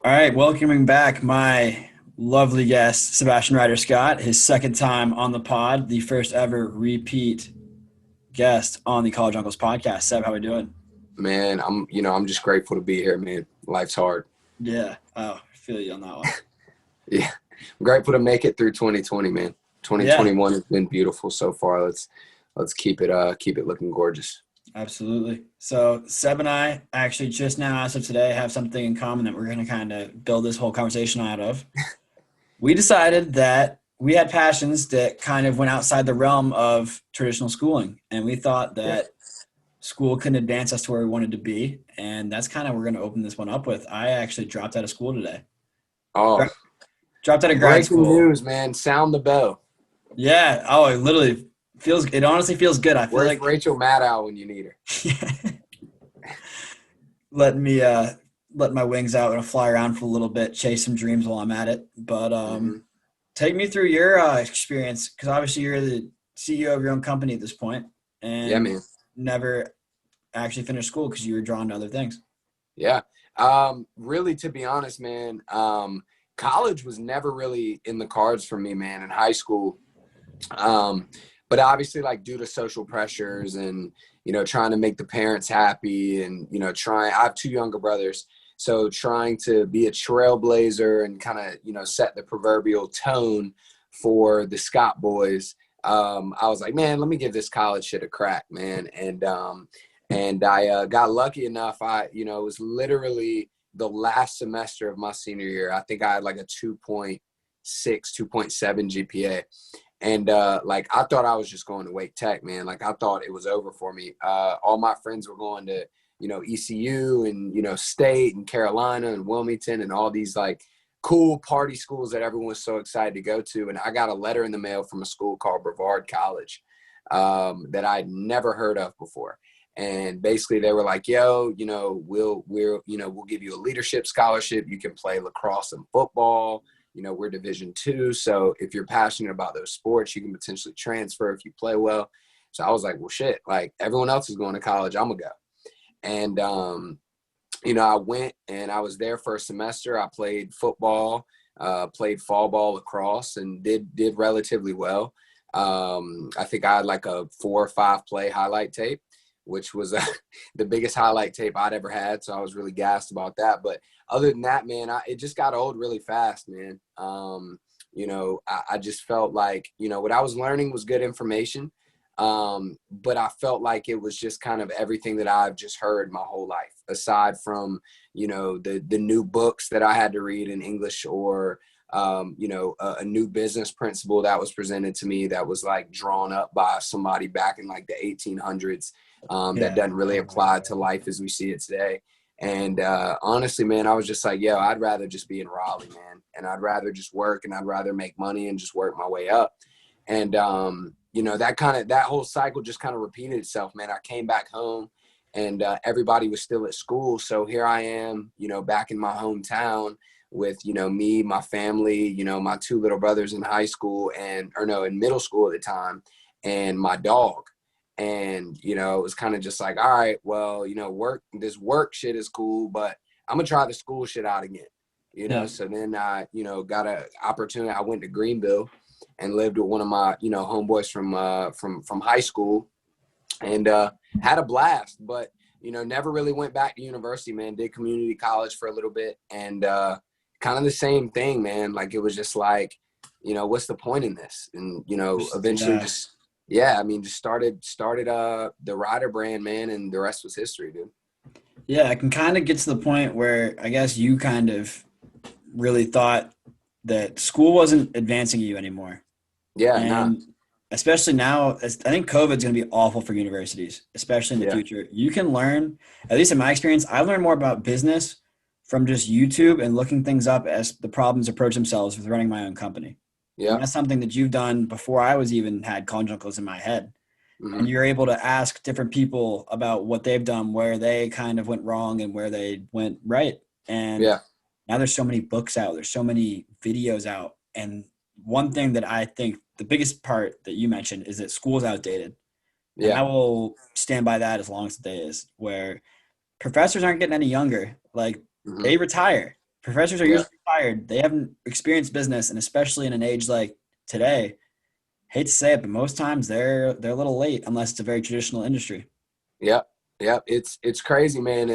All right, welcoming back my lovely guest, Sebastian Ryder Scott, his second time on the pod, the first ever repeat guest on the College Uncles podcast. Seb, how we doing? Man, I'm just grateful to be here, man. Life's hard. Yeah. Oh, I feel you on that one. Yeah. I'm grateful to make it through 2020, man. Yeah, 2021 has been beautiful so far. Let's keep it looking gorgeous. absolutely. So Seb and I actually just now, as of today, have something in common that we're going to kind of build this whole conversation out of. We decided that we had passions that kind of went outside the realm of traditional schooling, and we thought Yeah. that school couldn't advance us to where we wanted to be. And that's kind of, we're going to open this one up with. I actually dropped out of school today. Oh, Dro- Dropped out of grad breaking school. news, man. Sound the bell. Yeah. Oh, it literally it honestly feels good. I feel Where's like Rachel Maddow when you need her? letting me, let my wings out and fly around for a little bit, chase some dreams while I'm at it. But Hmm. take me through your experience, because obviously you're the CEO of your own company at this point Yeah, and man. never actually finished school because you were drawn to other things. Yeah. Really, to be honest, man, college was never really in the cards for me, man, in high school. Um, but obviously, like, due to social pressures and, trying to make the parents happy and, I have two younger brothers. So trying to be a trailblazer and kind of, set the proverbial tone for the Scott boys. I was like, man, let me give this college shit a crack, man. And I got lucky enough. It was literally the last semester of my senior year. I think I had like a 2.6, 2.7 GPA. And like, I thought I was just going to Wake Tech, man. Like, I thought it was over for me. All my friends were going to, ECU and, State and Carolina and Wilmington and all these like cool party schools that everyone was so excited to go to. And I got a letter in the mail from a school called Brevard College that I'd never heard of before. And basically they were like, yo, we'll give you a leadership scholarship. You can play lacrosse and football. We're Division II. So if you're passionate about those sports, you can potentially transfer if you play well. So I was like, well, shit, like everyone else is going to college, I'm gonna go. And, I went and I was there for a semester. I played football, played fall ball, lacrosse, and did relatively well. I think I had like a 4 or 5 play highlight tape, which was the biggest highlight tape I'd ever had. So I was really gassed about that. But other than that, man, it just got old really fast, man. I just felt like, what I was learning was good information. But I felt like it was just kind of everything that I've just heard my whole life, aside from, the new books that I had to read in English or, a new business principle that was presented to me that was like drawn up by somebody back in like the 1800s, that Yeah. doesn't really apply to life as we see it today. And honestly, man, I was just like, yo, I'd rather just be in Raleigh, man. And I'd rather just work and I'd rather make money and just work my way up. And, that whole cycle just kind of repeated itself, man. I came back home and everybody was still at school. So here I am, back in my hometown with, me, my family, my two little brothers in high school in middle school at the time, and my dog. And, it was kind of just like, all right, well, this work shit is cool, but I'm gonna try the school shit out again. Yeah. So then I, got an opportunity. I went to Greenville and lived with one of my, homeboys from high school, and had a blast, but, never really went back to university, man. Did community college for a little bit, and kind of the same thing, man. Like, it was just like, what's the point in this? And, eventually Yeah. just, yeah, I mean, just started the Ryder brand, man, and the rest was history, dude. Yeah. I can kind of get to the point where I guess you kind of really thought that school wasn't advancing you anymore. Yeah, nah. And especially now, I think COVID's going to be awful for universities, especially in the Yeah, future. You can learn, at least in my experience, I learned more about business from just YouTube and looking things up as the problems approach themselves with running my own company. And yeah. that's something that you've done before I was even had conjuncals in my head. Hmm. And you're able to ask different people about what they've done, where they kind of went wrong and where they went right. And Yeah, now there's so many books out, there's so many videos out. And one thing that I think the biggest part that you mentioned is that school's outdated. And yeah. I will stand by that as long as the day is, where professors aren't getting any younger. Like, Hmm. they retire. Professors are Yeah. usually retired. They haven't experienced business, and especially in an age like today, hate to say it, but most times they're a little late unless it's a very traditional industry. Yep. Yep. It's crazy, man.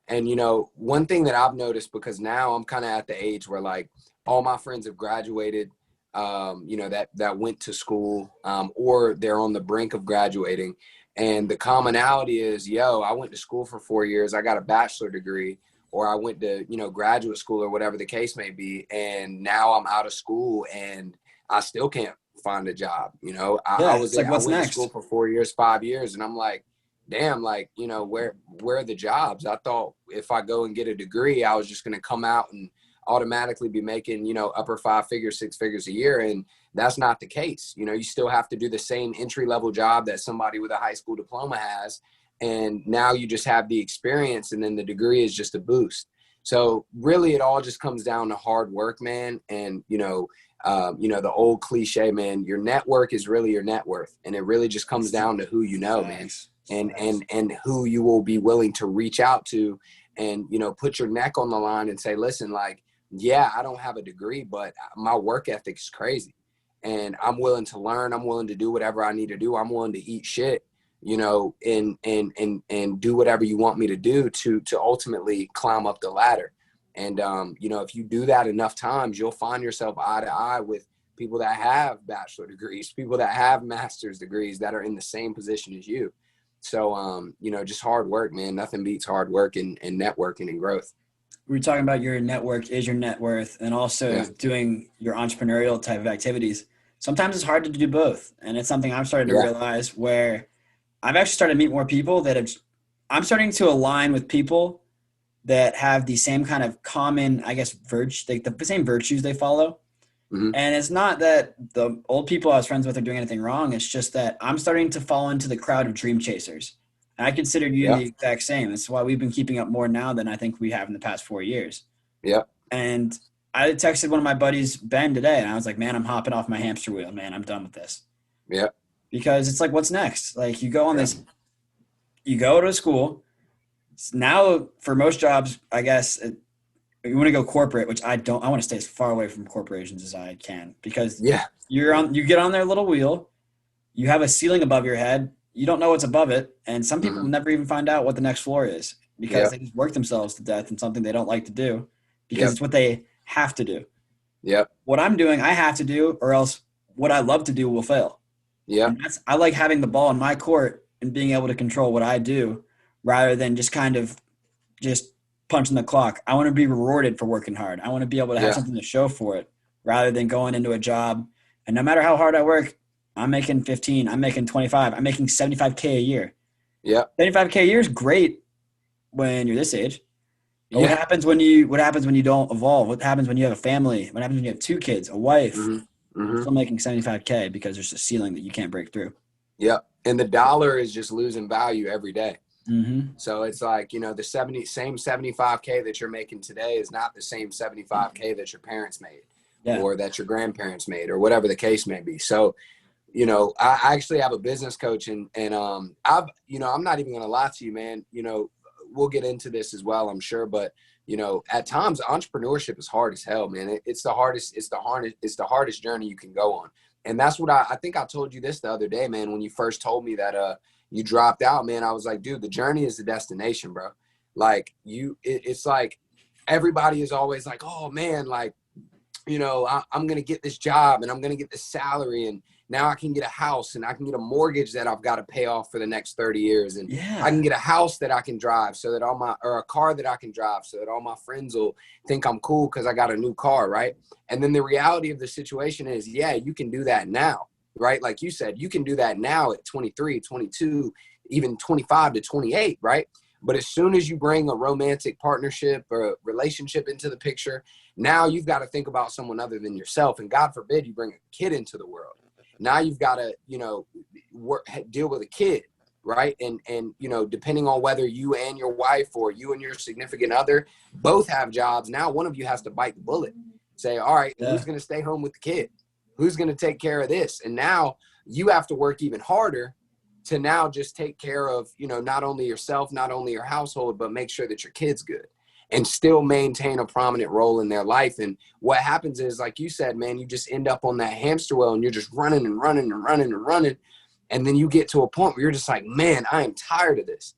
And you know, one thing that I've noticed, because now I'm kind of at the age where like all my friends have graduated, you know, that went to school, or they're on the brink of graduating. And the commonality is, yo, I went to school for 4 years. I got a bachelor degree, or I went to, you know, graduate school or whatever the case may be. And now I'm out of school and I still can't find a job. You know, Yeah, it's like I what's went to school next? for 4 years, 5 years, and I'm like, damn, like, you know, where are the jobs? I thought if I go and get a degree, I was just going to come out and automatically be making, you know, upper 5 figures, 6 figures a year. And that's not the case. You know, you still have to do the same entry level job that somebody with a high school diploma has. And now you just have the experience, and then the degree is just a boost. So really it all just comes down to hard work, man. And, you know, the old cliche, man, your network is really your net worth. And it really just comes down to who you know, man, Facts. and Facts. who you will be willing to reach out to, and, you know, put your neck on the line and say, listen, like, yeah, I don't have a degree, but my work ethic is crazy, and I'm willing to learn. I'm willing to do whatever I need to do. I'm willing to eat shit, you know, and do whatever you want me to do to ultimately climb up the ladder. And you know, if you do that enough times, you'll find yourself eye to eye with people that have bachelor degrees, people that have master's degrees, that are in the same position as you. So, you know, just hard work, man. Nothing beats hard work and networking and growth. We were talking about your network is your net worth, and also Yeah. doing your entrepreneurial type of activities. Sometimes it's hard to do both, and it's something I'm starting to Yeah. realize where I've actually started to meet more people that have. I'm starting to align with people that have the same kind of common, I guess, the same virtues they follow. Hmm. And it's not that the old people I was friends with are doing anything wrong. It's just that I'm starting to fall into the crowd of dream chasers. And I consider you Yeah. the exact same. That's why we've been keeping up more now than I think we have in the past 4 years. Yeah. And I texted one of my buddies, Ben, today, and I was like, man, I'm hopping off my hamster wheel, man. I'm done with this. Yeah. Because it's like, what's next? Like, you go on Yeah. this, you go to school. Now, for most jobs, I guess, you want to go corporate, which I don't. I want to stay as far away from corporations as I can because Yeah. you get on their little wheel, you have a ceiling above your head, you don't know what's above it, and some people Hmm. never even find out what the next floor is because Yeah. they just work themselves to death in something they don't like to do because Yeah. it's what they have to do. Yeah. What I'm doing, I have to do, or else what I love to do will fail. Yeah. And I like having the ball in my court and being able to control what I do rather than just kind of just punching the clock. I want to be rewarded for working hard. I want to be able to have Yeah. something to show for it rather than going into a job. And no matter how hard I work, I'm making 15, I'm making 25, I'm making 75K a year. Yeah. 75K a year is great when you're this age. But Yeah. what happens when you don't evolve? What happens when you have a family? What happens when you have two kids, a wife? Hmm. You're Hmm. still making 75K because there's a ceiling that you can't break through. Yeah. And the dollar is just losing value every day. Mm-hmm. So it's like, you know, the same 75K that you're making today is not the same 75K that your parents made, Yeah. or that your grandparents made, or whatever the case may be. So, you know, I actually have a business coach, and you know, I'm not even going to lie to you, man. You know, we'll get into this as well, I'm sure. But, you know, at times entrepreneurship is hard as hell, man. It's the hardest journey you can go on. And that's what I think I told you this the other day, man, when you first told me that, you dropped out, man. I was like, dude, the journey is the destination, bro. Like it's like everybody is always like, oh man, like, you know, I'm going to get this job and I'm going to get this salary, and now I can get a house and I can get a mortgage that I've got to pay off for the next 30 years. And I Yeah. can get a house that I can drive so that or a car that I can drive so that all my friends will think I'm cool because I got a new car. Right. And then the reality of the situation is, yeah, you can do that now. Right. Like you said, you can do that now at 23, 22, even 25 to 28. Right. But as soon as you bring a romantic partnership or a relationship into the picture, now you've got to think about someone other than yourself. And God forbid you bring a kid into the world. Now you've got to, you know, deal with a kid, right? And, you know, depending on whether you and your wife or you and your significant other both have jobs, now one of you has to bite the bullet. Say, all right, Yeah. who's going to stay home with the kid? Who's going to take care of this? And now you have to work even harder to now just take care of, you know, not only yourself, not only your household, but make sure that your kid's good. and still maintain a prominent role in their life. And what happens is, like you said, man, you just end up on that hamster wheel and you're just running and running and running and running. And then you get to a point where you're just like, man, I am tired of this.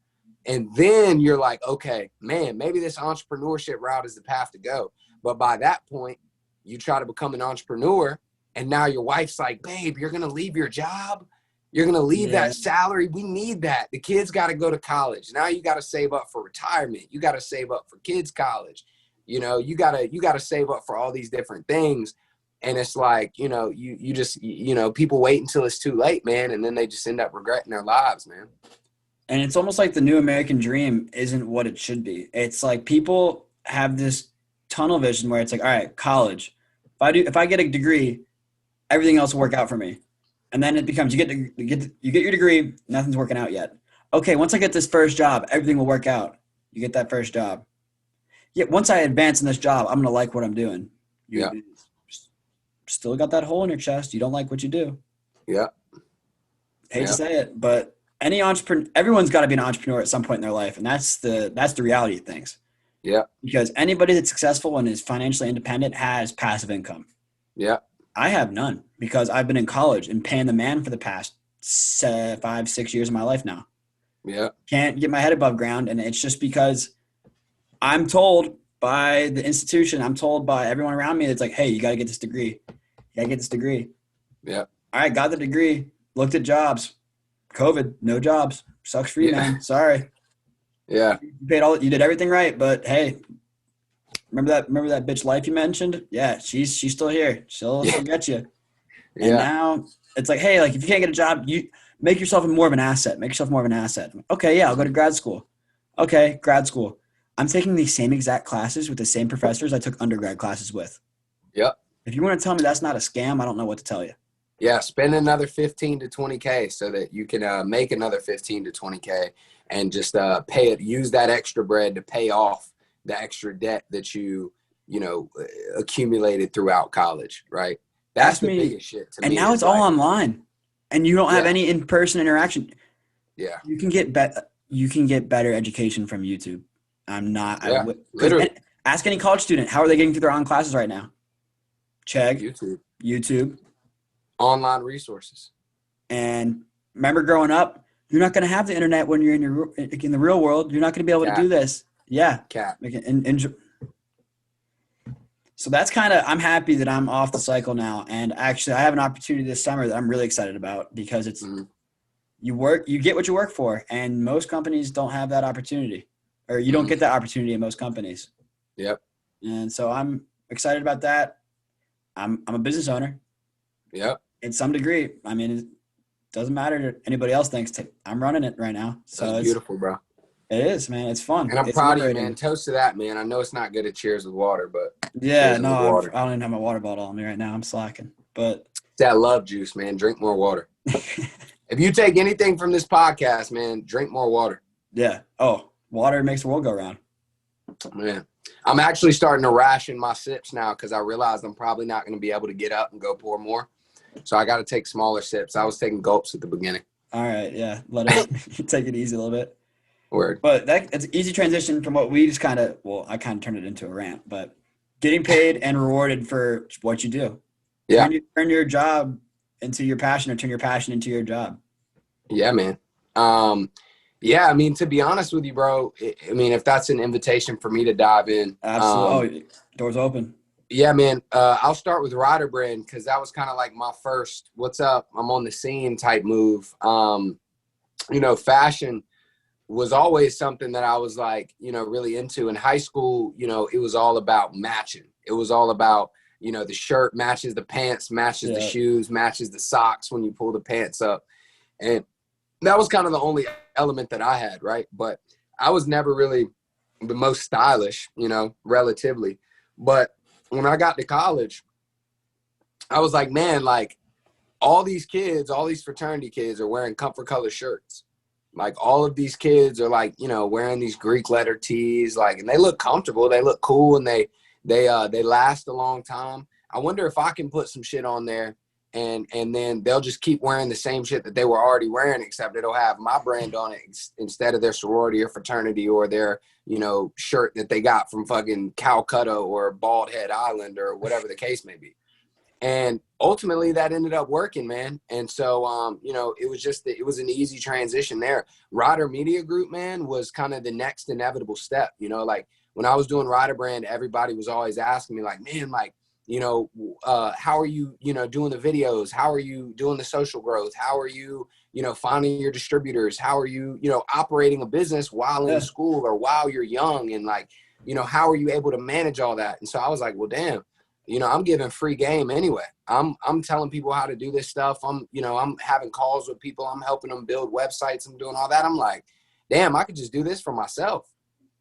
And then you're like, okay, man, maybe this entrepreneurship route is the path to go. But by that point, you try to become an entrepreneur, and now your wife's like, babe, you're going to leave your job. You're going to leave that salary. We need that. The kids got to go to college. Now you got to save up for retirement. You got to save up for kids' college. You know, you got to save up for all these different things. And it's like, you know, you just, you know, people wait until it's too late, man. And then they just end up regretting their lives, man. And it's almost like the new American dream isn't what it should be. It's like people have this tunnel vision where it's like, all right, college. If I get a degree, everything else will work out for me. And then it becomes you get your degree, nothing's working out yet. Okay, once I get this first job, everything will work out. You get that first job. Yeah, once I advance in this job, I'm gonna like what I'm doing. You still got that hole in your chest. You don't like what you do. Yeah. Hate to say it, but any entrepreneur, everyone's got to be an entrepreneur at some point in their life, and that's the reality of things. Yeah. Because anybody that's successful and is financially independent has passive income. Yeah. I have none because I've been in college and paying the man for the past 5-6 years of my life now. Yeah. Can't get my head above ground. And it's just because I'm told by the institution, I'm told by everyone around me, it's like, hey, you got to get this degree. You got to get this degree. Yeah. All right, got the degree, looked at jobs. COVID, no jobs. Sucks for you, man. Sorry. Yeah. You did everything right, but hey, remember that bitch life you mentioned? Yeah, she's still here. She'll get you. And now it's like, hey, like if you can't get a job, you make yourself more of an asset. Make yourself more of an asset. Okay, yeah, I'll go to grad school. Okay, grad school. I'm taking the same exact classes with the same professors I took undergrad classes with. Yep. If you want to tell me that's not a scam, I don't know what to tell you. Yeah, spend another 15 to 20K so that you can make another 15 to 20K and just pay it. Use that extra bread to pay off the extra debt that you accumulated throughout college, right? That's the biggest shit to me. And now it's all online, and you don't have any in-person interaction. Yeah, you can get better education from YouTube. Literally. Ask any college student, how are they getting through their online classes right now? Chegg, YouTube. Online resources. And remember growing up, you're not going to have the internet when you're in the real world. You're not going to be able to do this. Yeah. So that's I'm happy that I'm off the cycle now. And actually I have an opportunity this summer that I'm really excited about because it's you get what you work for, and most companies don't have that opportunity, or you don't get that opportunity in most companies. Yep. And so I'm excited about that. I'm a business owner. Yep. In some degree. I mean, it doesn't matter to anybody else thinks. I'm running it right now. So it's beautiful, bro. It is, man. It's fun. And I'm proud of you, man. Toast to that, man. I know it's not good at cheers with water, but yeah, no, I don't even have my water bottle on me right now. I'm slacking, but it's that love juice, man. Drink more water. If you take anything from this podcast, man, drink more water. Yeah. Oh, water makes the world go round. Man, I'm actually starting to ration my sips now because I realized I'm probably not going to be able to get up and go pour more. So I got to take smaller sips. I was taking gulps at the beginning. All right. Yeah. Let it take it easy a little bit. Word. But it's an easy transition from what we just I kind of turned it into a rant, but getting paid and rewarded for what you do. Yeah. Turn your job into your passion, or turn your passion into your job. Yeah, man. Yeah, I mean, to be honest with you, bro, I mean, if that's an invitation for me to dive in. Absolutely. Doors open. Yeah, man. I'll start with Ryder Brand because that was kind of like my first, what's up, I'm on the scene type move. Fashion was always something that I was like, really into. In high school, it was all about matching. It was all about, the shirt matches the pants, matches the shoes, matches the socks when you pull the pants up. And that was kind of the only element that I had, right? But I was never really the most stylish, relatively. But when I got to college, I was like, man, like all these kids, all these fraternity kids are wearing comfort color shirts. Like all of these kids are like, wearing these Greek letter tees, like, and they look comfortable, they look cool, and they last a long time. I wonder if I can put some shit on there and then they'll just keep wearing the same shit that they were already wearing, except it'll have my brand on it instead of their sorority or fraternity or their, you know, shirt that they got from fucking Calcutta or Bald Head Island or whatever the case may be. And ultimately that ended up working, man. And so, you know, it was an easy transition there. Ryder Media Group, man, was kind of the next inevitable step. You know, like when I was doing Ryder Brand, everybody was always asking me like, man, like, you know, how are you, you know, doing the videos? How are you doing the social growth? How are you, you know, finding your distributors? How are you, you know, operating a business while in school or while you're young? And like, you know, how are you able to manage all that? And so I was like, well, damn, you know, I'm giving free game anyway. I'm telling people how to do this stuff. I'm having calls with people. I'm helping them build websites. I'm doing all that. I'm like, damn, I could just do this for myself.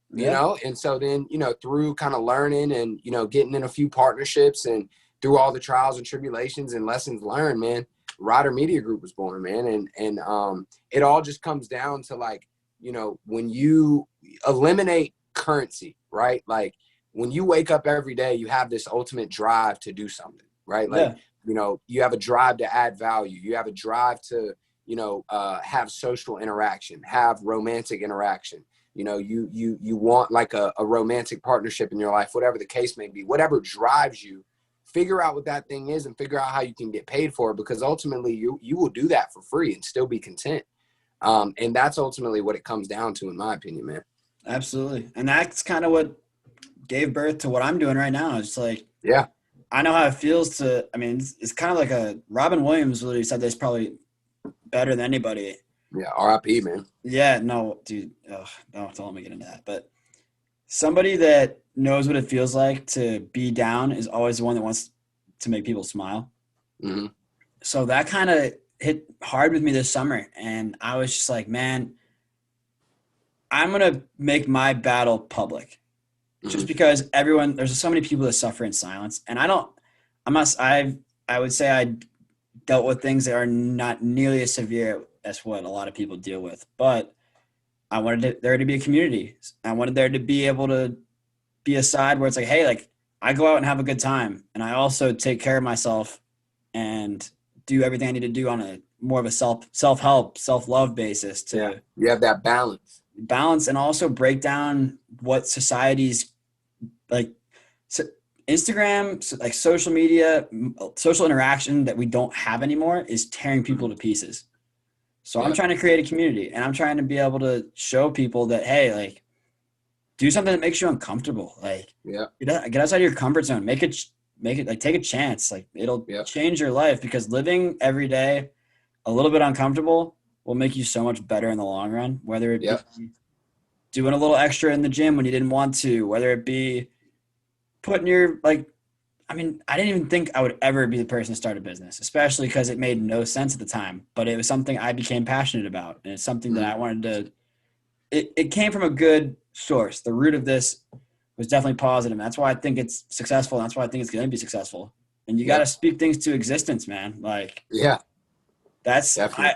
You know? And so then, you know, through kind of learning and, you know, getting in a few partnerships and through all the trials and tribulations and lessons learned, man, Ryder Media Group was born, man. And it all just comes down to like, you know, when you eliminate currency, right? Like when you wake up every day, you have this ultimate drive to do something, right? Like, you know, you have a drive to add value. You have a drive to, you know, have social interaction, have romantic interaction. You know, you want like a romantic partnership in your life, whatever the case may be, whatever drives you, figure out what that thing is and figure out how you can get paid for it, because ultimately you will do that for free and still be content. And that's ultimately what it comes down to, in my opinion, man. Absolutely. And that's kind of what gave birth to what I'm doing right now. It's like, yeah, I know how it feels to, I mean, it's kind of like a Robin Williams literally said this probably better than anybody. Yeah, RIP, man. Yeah, no, dude. No, don't let me get into that. But somebody that knows what it feels like to be down is always the one that wants to make people smile. Mm-hmm. So that kind of hit hard with me this summer. And I was just like, man, I'm going to make my battle public. Just because there's so many people that suffer in silence. And I would say I dealt with things that are not nearly as severe as what a lot of people deal with. But I wanted there to be a community. I wanted there to be able to be a side where it's like, hey, like I go out and have a good time. And I also take care of myself and do everything I need to do on a more of a self-help, self-love basis to you have that balance and also break down what society's like Instagram, like social media, social interaction that we don't have anymore is tearing people to pieces. So I'm trying to create a community and I'm trying to be able to show people that, hey, like do something that makes you uncomfortable. Like get outside of your comfort zone, make it like take a chance. Like it'll change your life, because living every day a little bit uncomfortable will make you so much better in the long run, whether it be doing a little extra in the gym when you didn't want to, whether it be putting your I didn't even think I would ever be the person to start a business, especially because it made no sense at the time, but it was something I became passionate about. And it's something that I wanted to, it came from a good source. The root of this was definitely positive. That's why I think it's successful. And that's why I think it's going to be successful. And you got to speak things to existence, man. Like, that's, definitely.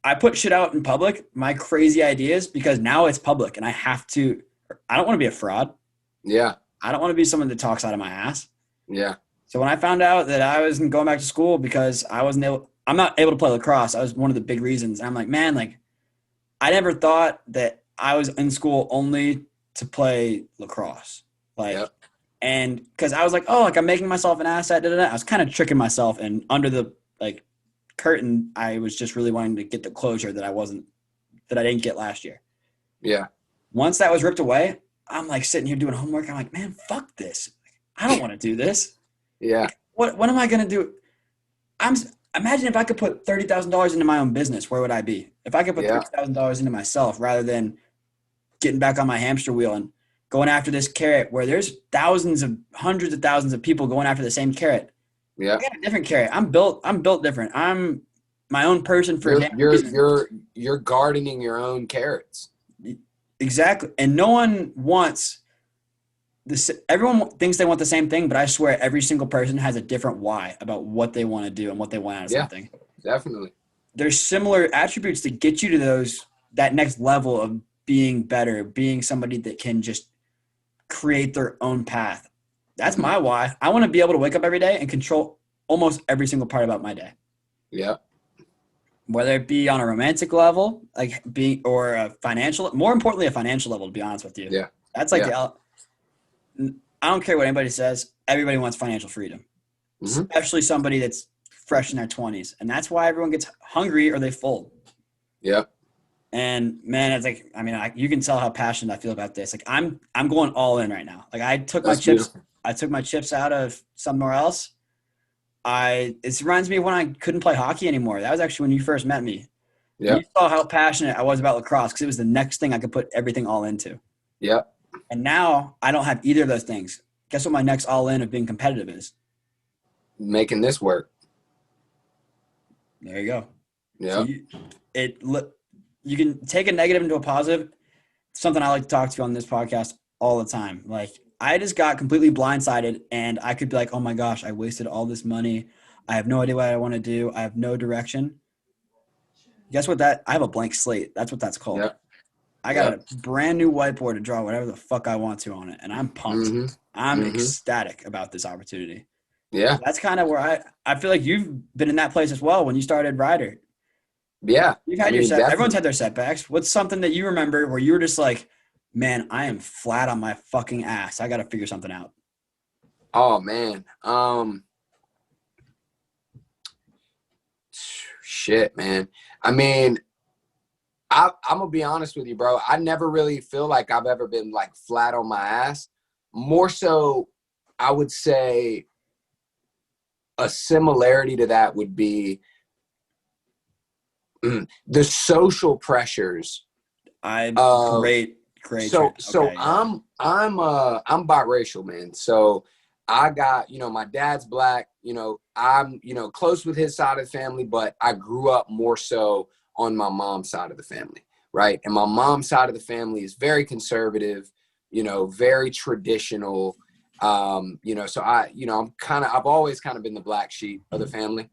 I put shit out in public, my crazy ideas, because now it's public and I don't want to be a fraud. Yeah. I don't want to be someone that talks out of my ass. Yeah. So when I found out that I was going back to school because I'm not able to play lacrosse. That was one of the big reasons. I'm like, man, like I never thought that I was in school only to play lacrosse. And cause I was like, oh, like I'm making myself an asset. I was kind of tricking myself, and under the curtain, I was just really wanting to get the closure that I didn't get last year. Yeah. Once that was ripped away, I'm like sitting here doing homework. I'm like, man, fuck this. I don't want to do this. Yeah. What am I going to do? Imagine if I could put $30,000 into my own business, where would I be? If I could put $30,000 into myself rather than getting back on my hamster wheel and going after this carrot where there's hundreds of thousands of people going after the same carrot. Yeah. I got a different carrot. I'm built different. I'm my own person for you're gardening your own carrots. Exactly. And no one wants this. Everyone thinks they want the same thing, but I swear every single person has a different why about what they want to do and what they want out of something. Definitely. There's similar attributes to get you to that next level of being better, being somebody that can just create their own path. That's my why. I want to be able to wake up every day and control almost every single part about my day. Yeah. Whether it be on a romantic level, like being, or a financial, more importantly, a financial level, to be honest with you. Yeah. That's like Yeah. the, I don't care what anybody says. Everybody wants financial freedom, Hmm. especially somebody that's fresh in their 20s. And that's why everyone gets hungry or they fold. Yeah. And man, it's like, I mean, you can tell how passionate I feel about this. Like I'm going all in right now. Like That's beautiful. I took my chips out of somewhere else. It reminds me of when I couldn't play hockey anymore. That was actually when you first met me. Yeah. You saw how passionate I was about lacrosse because it was the next thing I could put everything all into. Yeah. And now I don't have either of those things. Guess what my next all in of being competitive is? Making this work. There you go. So Yeah. you can take a negative into a positive. Something I like to talk to you on this podcast all the time. Like I just got completely blindsided and I could be like, oh my gosh, I wasted all this money. I have no idea what I want to do. I have no direction. Guess what I have a blank slate. That's what that's called. Yeah. I got Yeah. a brand new whiteboard to draw whatever the fuck I want to on it. And I'm pumped. Hmm. I'm Hmm. ecstatic about this opportunity. Yeah. That's kind of where I feel like you've been in that place as well when you started Ryder. Yeah. You've I had mean, everyone's definitely. had their setbacks. What's something that you remember where you were just like, man, I am flat on my fucking ass. I got to figure something out. Oh man. Shit, man. I mean, I'm gonna be honest with you, bro. I never really feel like I've ever been like flat on my ass. More so, I would say a similarity to that would be the social pressures. I Of great so trend. so Okay, yeah. I'm biracial, man. So I got, my dad's black, I'm, close with his side of the family, but I grew up more so on my mom's side of the family, right? And my mom's side of the family is very conservative, very traditional. So I've always kind of been the black sheep of the family.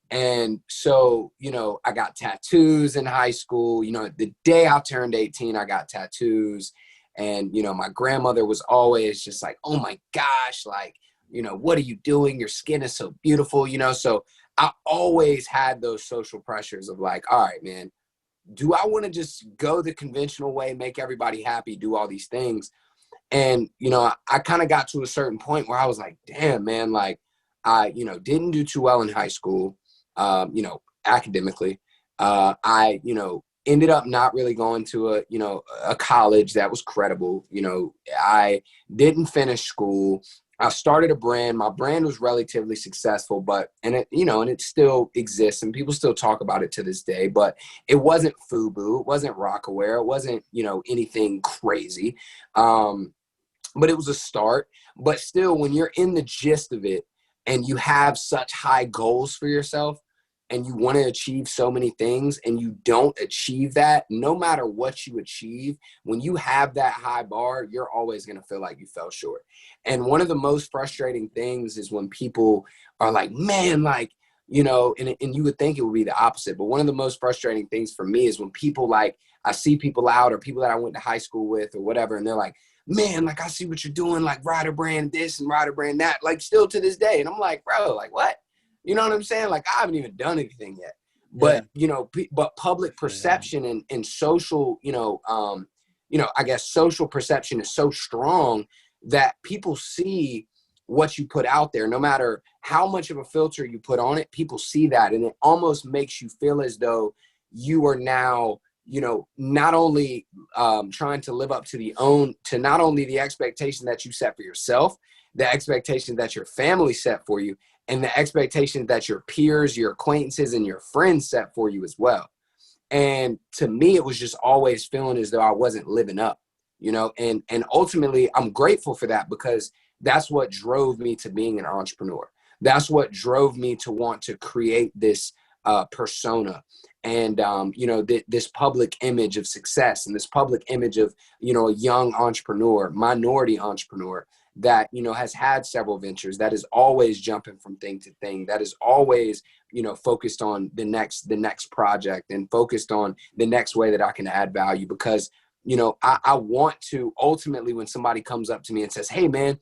And so, I got tattoos in high school. The day I turned 18, I got tattoos. And, my grandmother was always just like, oh my gosh, like, what are you doing? Your skin is so beautiful, So I always had those social pressures of like, all right, man, do I want to just go the conventional way, make everybody happy, do all these things? And, I kind of got to a certain point where I was like, damn, man, like I, didn't do too well in high school, academically. I, ended up not really going to a college that was credible. I didn't finish school. I started a brand. My brand was relatively successful, and it still exists and people still talk about it to this day, but it wasn't FUBU. It wasn't Rockaware. It wasn't, anything crazy. But it was a start. But still, when you're in the gist of it and you have such high goals for yourself and you want to achieve so many things and you don't achieve that, no matter what you achieve, when you have that high bar, you're always going to feel like you fell short. And one of the most frustrating things is when people are like, man, like, and you would think it would be the opposite. But one of the most frustrating things for me is when people like, I see people out or people that I went to high school with or whatever, and they're like, man, like, I see what you're doing, like Ryder brand this and Ryder brand that, like still to this day. And I'm like, bro, like what? You know what I'm saying? Like, I haven't even done anything yet. Yeah. But, but public perception and social, I guess social perception is so strong that people see what you put out there. No matter how much of a filter you put on it, people see that. And it almost makes you feel as though you are now, not only trying to live up to not only the expectation that you set for yourself, the expectation that your family set for you, and the expectation that your peers, your acquaintances, and your friends set for you as well. And to me, it was just always feeling as though I wasn't living up, and ultimately I'm grateful for that because that's what drove me to being an entrepreneur. That's what drove me to want to create this persona and, this public image of success and this public image of, a young entrepreneur, minority entrepreneur that, has had several ventures, that is always jumping from thing to thing, that is always, focused on the next project and focused on the next way that I can add value. Because, I want to ultimately, when somebody comes up to me and says, hey man,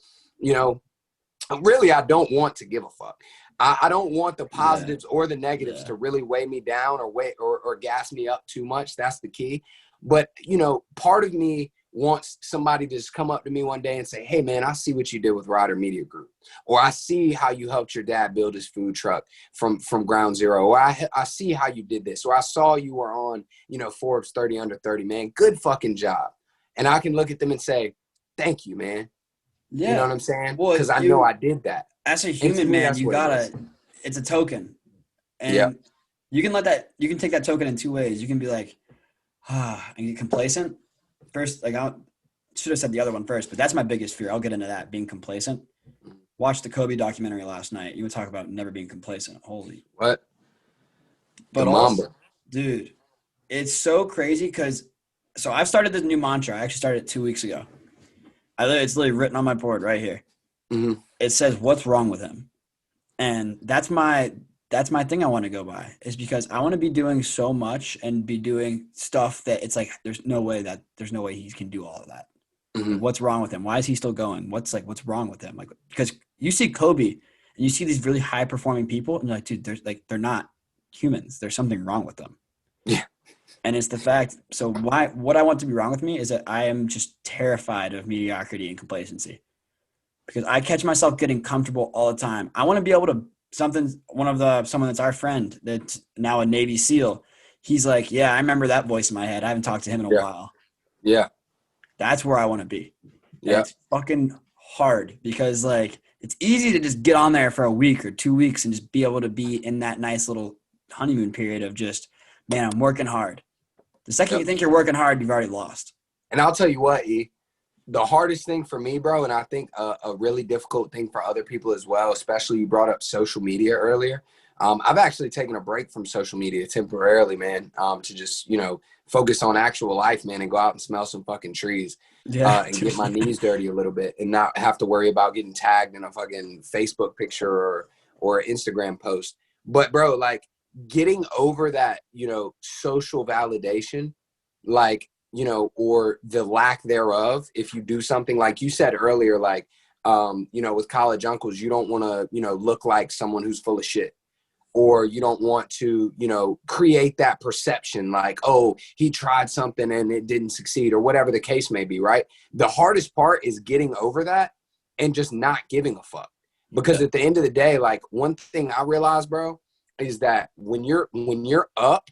really, I don't want to give a fuck. I don't want the positives or the negatives Yeah. to really weigh me down or gas me up too much. That's the key. But, you know, part of me wants somebody to just come up to me one day and say, hey, man, I see what you did with Ryder Media Group. Or I see how you helped your dad build his food truck from ground zero. Or I see how you did this. Or I saw you were on, you know, Forbes 30 under 30, man. Good fucking job. And I can look at them and say, thank you, man. You know Yeah. what I'm saying? Well, Because I know I did that. as a And to human, me, man, that's you what it gotta, is. it's a token. Yeah. And you can take that token in two ways. You can be like, and get complacent. First, like I should have said the other one first, but that's my biggest fear. I'll get into that, being complacent. Watched the Kobe documentary last night. You would talk about never being complacent. Holy. What? The But also, Mamba. dude, it's so crazy because so I've started this new mantra. I actually started it 2 weeks ago. It's literally written on my board right here. Mm-hmm. It says, "What's wrong with him?" And that's my thing I want to go by, is because I want to be doing so much and be doing stuff that it's like there's no way he can do all of that. Mm-hmm. Like, what's wrong with him? Why is he still going? What's wrong with him? Like, because you see Kobe and you see these really high performing people and you're like, dude, they're not humans. There's something wrong with them. Yeah. And it's the fact. So what I want to be wrong with me is that I am just terrified of mediocrity and complacency, because I catch myself getting comfortable all the time. I want to be able to someone that's our friend that's now a Navy SEAL. He's like, yeah, I remember that voice in my head. I haven't talked to him in a Yeah. while. Yeah. That's where I want to be. And Yeah. it's fucking hard because like it's easy to just get on there for a week or 2 weeks and just be able to be in that nice little honeymoon period of just, man, I'm working hard. The second Yep. you think you're working hard, you've already lost. And I'll tell you what, E, the hardest thing for me, bro, and I think a really difficult thing for other people as well, especially you brought up social media earlier. I've actually taken a break from social media temporarily, man, to just, you know, focus on actual life, man, and go out and smell some fucking trees and get my knees dirty a little bit and not have to worry about getting tagged in a fucking Facebook picture or an Instagram post. But, bro, like getting over that, you know, social validation, like, you know, or the lack thereof, if you do something like you said earlier, like, you know, with college uncles, you don't want to, you know, look like someone who's full of shit, or you don't want to, you know, create that perception like, oh, he tried something and it didn't succeed, or whatever the case may be, right? The hardest part is getting over that and just not giving a fuck. Because at the end of the day, like one thing I realized, bro, is that when you're up,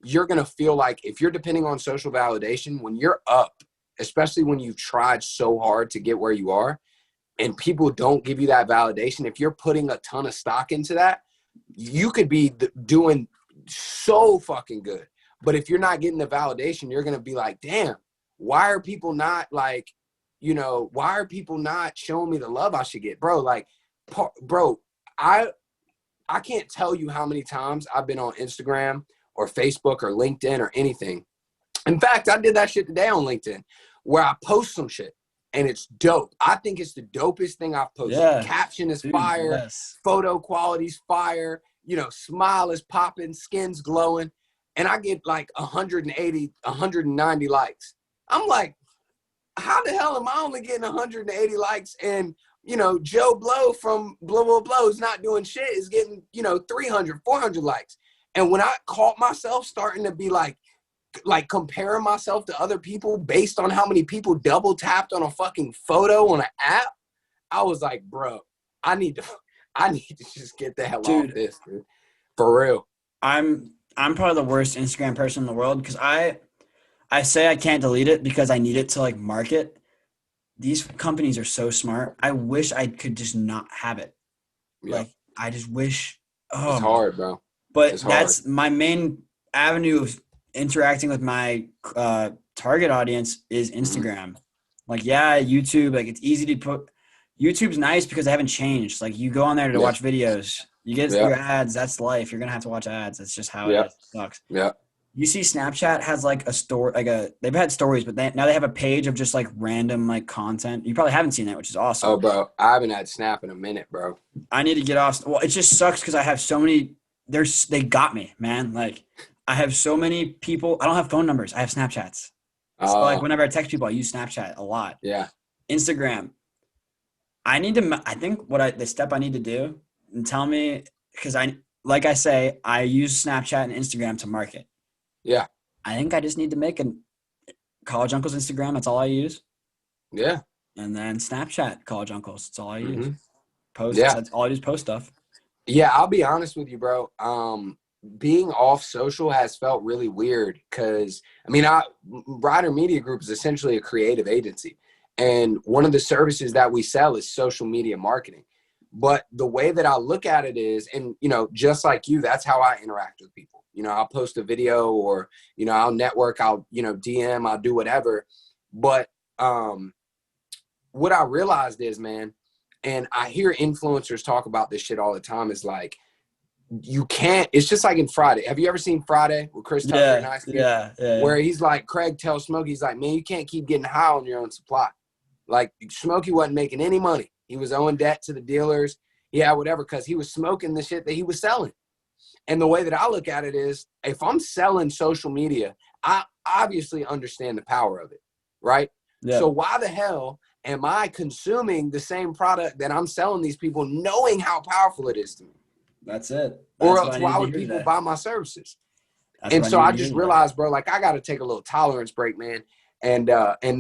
you're going to feel like if you're depending on social validation, when you're up, especially when you've tried so hard to get where you are and people don't give you that validation, if you're putting a ton of stock into that, you could be doing so fucking good. But if you're not getting the validation, you're going to be like, damn, why are people not like, you know, why are people not showing me the love I should get? Bro, like, bro, I can't tell you how many times I've been on Instagram or Facebook or LinkedIn or anything. In fact, I did that shit today on LinkedIn where I post some shit and it's dope. I think it's the dopest thing I've posted. Yeah. Caption is Dude, fire. yes. Photo quality's fire. You know, smile is popping, skin's glowing. And I get like 180, 190 likes. I'm like, how the hell am I only getting 180 likes? And, you know, Joe Blow from Blow Blow Blow is not doing shit, is getting, you know, 300, 400 likes. And when I caught myself starting to be like comparing myself to other people based on how many people double tapped on a fucking photo on an app, I was like, bro, I need to just get the hell off this, dude. For real. I'm probably the worst Instagram person in the world because I say I can't delete it because I need it to like market. These companies are so smart. I wish I could just not have it. Yeah. Like I just wish. It's hard, bro. But that's my main avenue of interacting with my target audience is Instagram. Mm-hmm. Like, yeah, YouTube, like it's easy to put. YouTube's nice because they haven't changed. Like you go on there to watch videos. You get your ads. That's life. You're going to have to watch ads. That's just how it is. It sucks. Yeah. You see Snapchat has like a story, they've had stories, but now they have a page of just like random like content. You probably haven't seen that, which is awesome. Oh, bro. I haven't had Snap in a minute, bro. I need to get off. Well, it just sucks because I have so many, they got me, man. Like I have so many people. I don't have phone numbers. I have Snapchats. So like whenever I text people, I use Snapchat a lot. Yeah. Instagram. I think the step I need to do And tell me, because like I say, I use Snapchat and Instagram to market. Yeah. I think I just need to make a College Uncles Instagram. That's all I use. Yeah. And then Snapchat College Uncles. That's all I use. Mm-hmm. Posts. Yeah. That's all I do is post stuff. Yeah, I'll be honest with you, bro. Being off social has felt really weird because, I mean, Ryder Media Group is essentially a creative agency. And one of the services that we sell is social media marketing. But the way that I look at it is, and, you know, just like you, that's how I interact with people. You know, I'll post a video or, you know, I'll network, I'll, you know, DM, I'll do whatever. But what I realized is, man, and I hear influencers talk about this shit all the time, is like, you can't, it's just like in Friday. Have you ever seen Friday with Chris Tucker and Yeah, Ice Cube? yeah, yeah. Where he's like, Craig tells Smokey, he's like, man, you can't keep getting high on your own supply. Like, Smokey wasn't making any money. He was owing debt to the dealers. Yeah, whatever, because he was smoking the shit that he was selling. And the way that I look at it is, if I'm selling social media, I obviously understand the power of it, right? Yeah. So why the hell am I consuming the same product that I'm selling these people, knowing how powerful it is to me? That's it. Or That's what else I why needed to would hear people today. buy my services? That's And what I so I needed to hear just today. realized, bro, like, I got to take a little tolerance break, man. And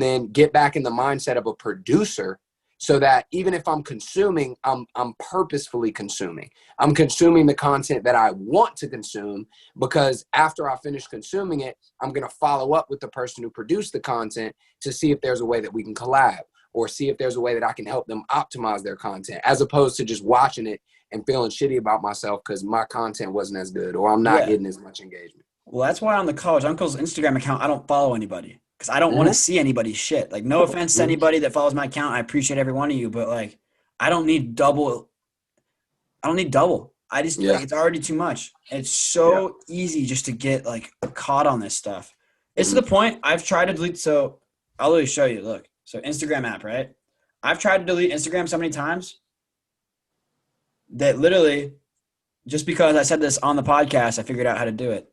then get back in the mindset of a producer, so that even if I'm consuming, I'm purposefully consuming. I'm consuming the content that I want to consume, because after I finish consuming it, I'm going to follow up with the person who produced the content to see if there's a way that we can collab, or see if there's a way that I can help them optimize their content, as opposed to just watching it and feeling shitty about myself because my content wasn't as good, or I'm not Yeah. getting as much engagement. Well, that's why on the College Uncle's Instagram account, I don't follow anybody because I don't want to Mm-hmm. see anybody's shit. Like, no offense to Mm-hmm. anybody that follows my account. I appreciate every one of you, but like, I don't need double. I don't need double. I just like Yeah. it's already too much. It's Yeah. so easy just to get like caught on this stuff. It's to Mm-hmm. the point I've tried to delete. So I'll literally show you. Look, so Instagram app, right? I've tried to delete Instagram so many times that literally just because I said this on the podcast, I figured out how to do it.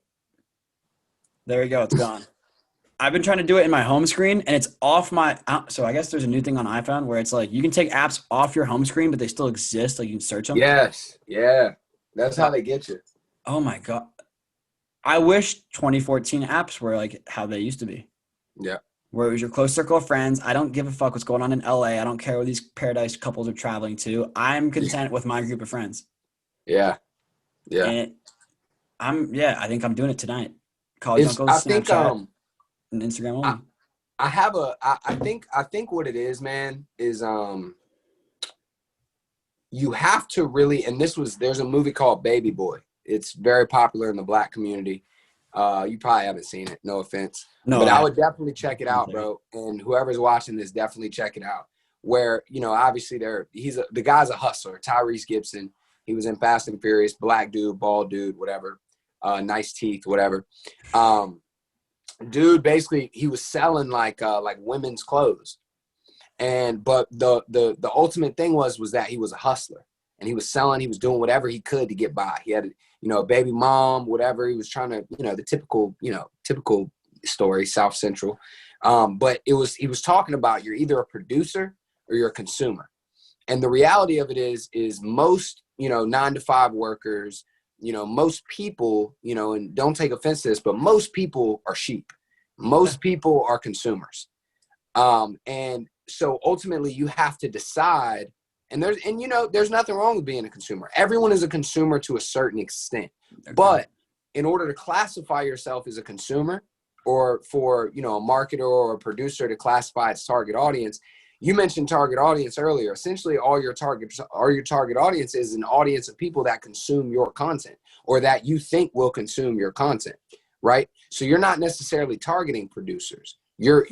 There we go. It's gone. I've been trying to do it in my home screen and it's off my. So I guess there's a new thing on iPhone where it's like you can take apps off your home screen, but they still exist. Like you can search them. Yes. Yeah. That's how So, they get you. oh my God. I wish 2014 apps were like how they used to be, Yeah. where it was your close circle of friends. I don't give a fuck what's going on in LA. I don't care where these paradise couples are traveling to. I'm content with my group of friends. Yeah. Yeah. And I think I'm doing it tonight. College It's, I Uncles, think, Snapchat, and Instagram I, only. I think what it is, man, is, you have to really, and there's a movie called Baby Boy. It's very popular in the Black community. You probably haven't seen it, no offense, No, but I I would definitely check it out, bro. And whoever's watching this, definitely check it out. Where, you know, obviously the guy's a hustler, Tyrese Gibson. He was in Fast and Furious, black dude, bald dude, whatever, nice teeth, whatever. Dude, basically, he was selling like women's clothes. But the ultimate thing was that he was a hustler, and he was selling, he was doing whatever he could to get by. He had, you know, a baby mom, whatever. He was trying to, you know, the typical story, South Central. But he was talking about, you're either a producer or you're a consumer. And the reality of it is most, you know, 9-to-5 workers, you know, most people, you know, and don't take offense to this, but most people are sheep. Most people are consumers. And so ultimately you have to decide, and there's nothing wrong with being a consumer. Everyone is a consumer to a certain extent, but in order to classify yourself as a consumer, or for, you know, a marketer or a producer to classify its target audience, you mentioned target audience earlier. Essentially all your target audience is an audience of people that consume your content, or that you think will consume your content, right? So you're not necessarily targeting producers. You're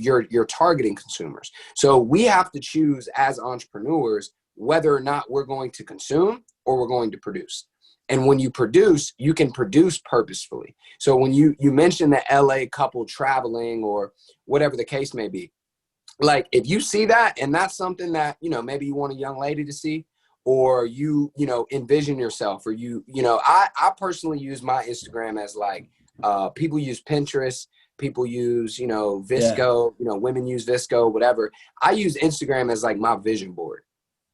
targeting consumers. So we have to choose as entrepreneurs whether or not we're going to consume or we're going to produce. And when you produce, you can produce purposefully. So when you mentioned the LA couple traveling or whatever the case may be, like if you see that and that's something that, you know, maybe you want a young lady to see, or you know, envision yourself, or you know, I personally use my Instagram as like, people use Pinterest, people use, you know, Yeah. Visco, you know, women use Visco, whatever. I use Instagram as like my vision board,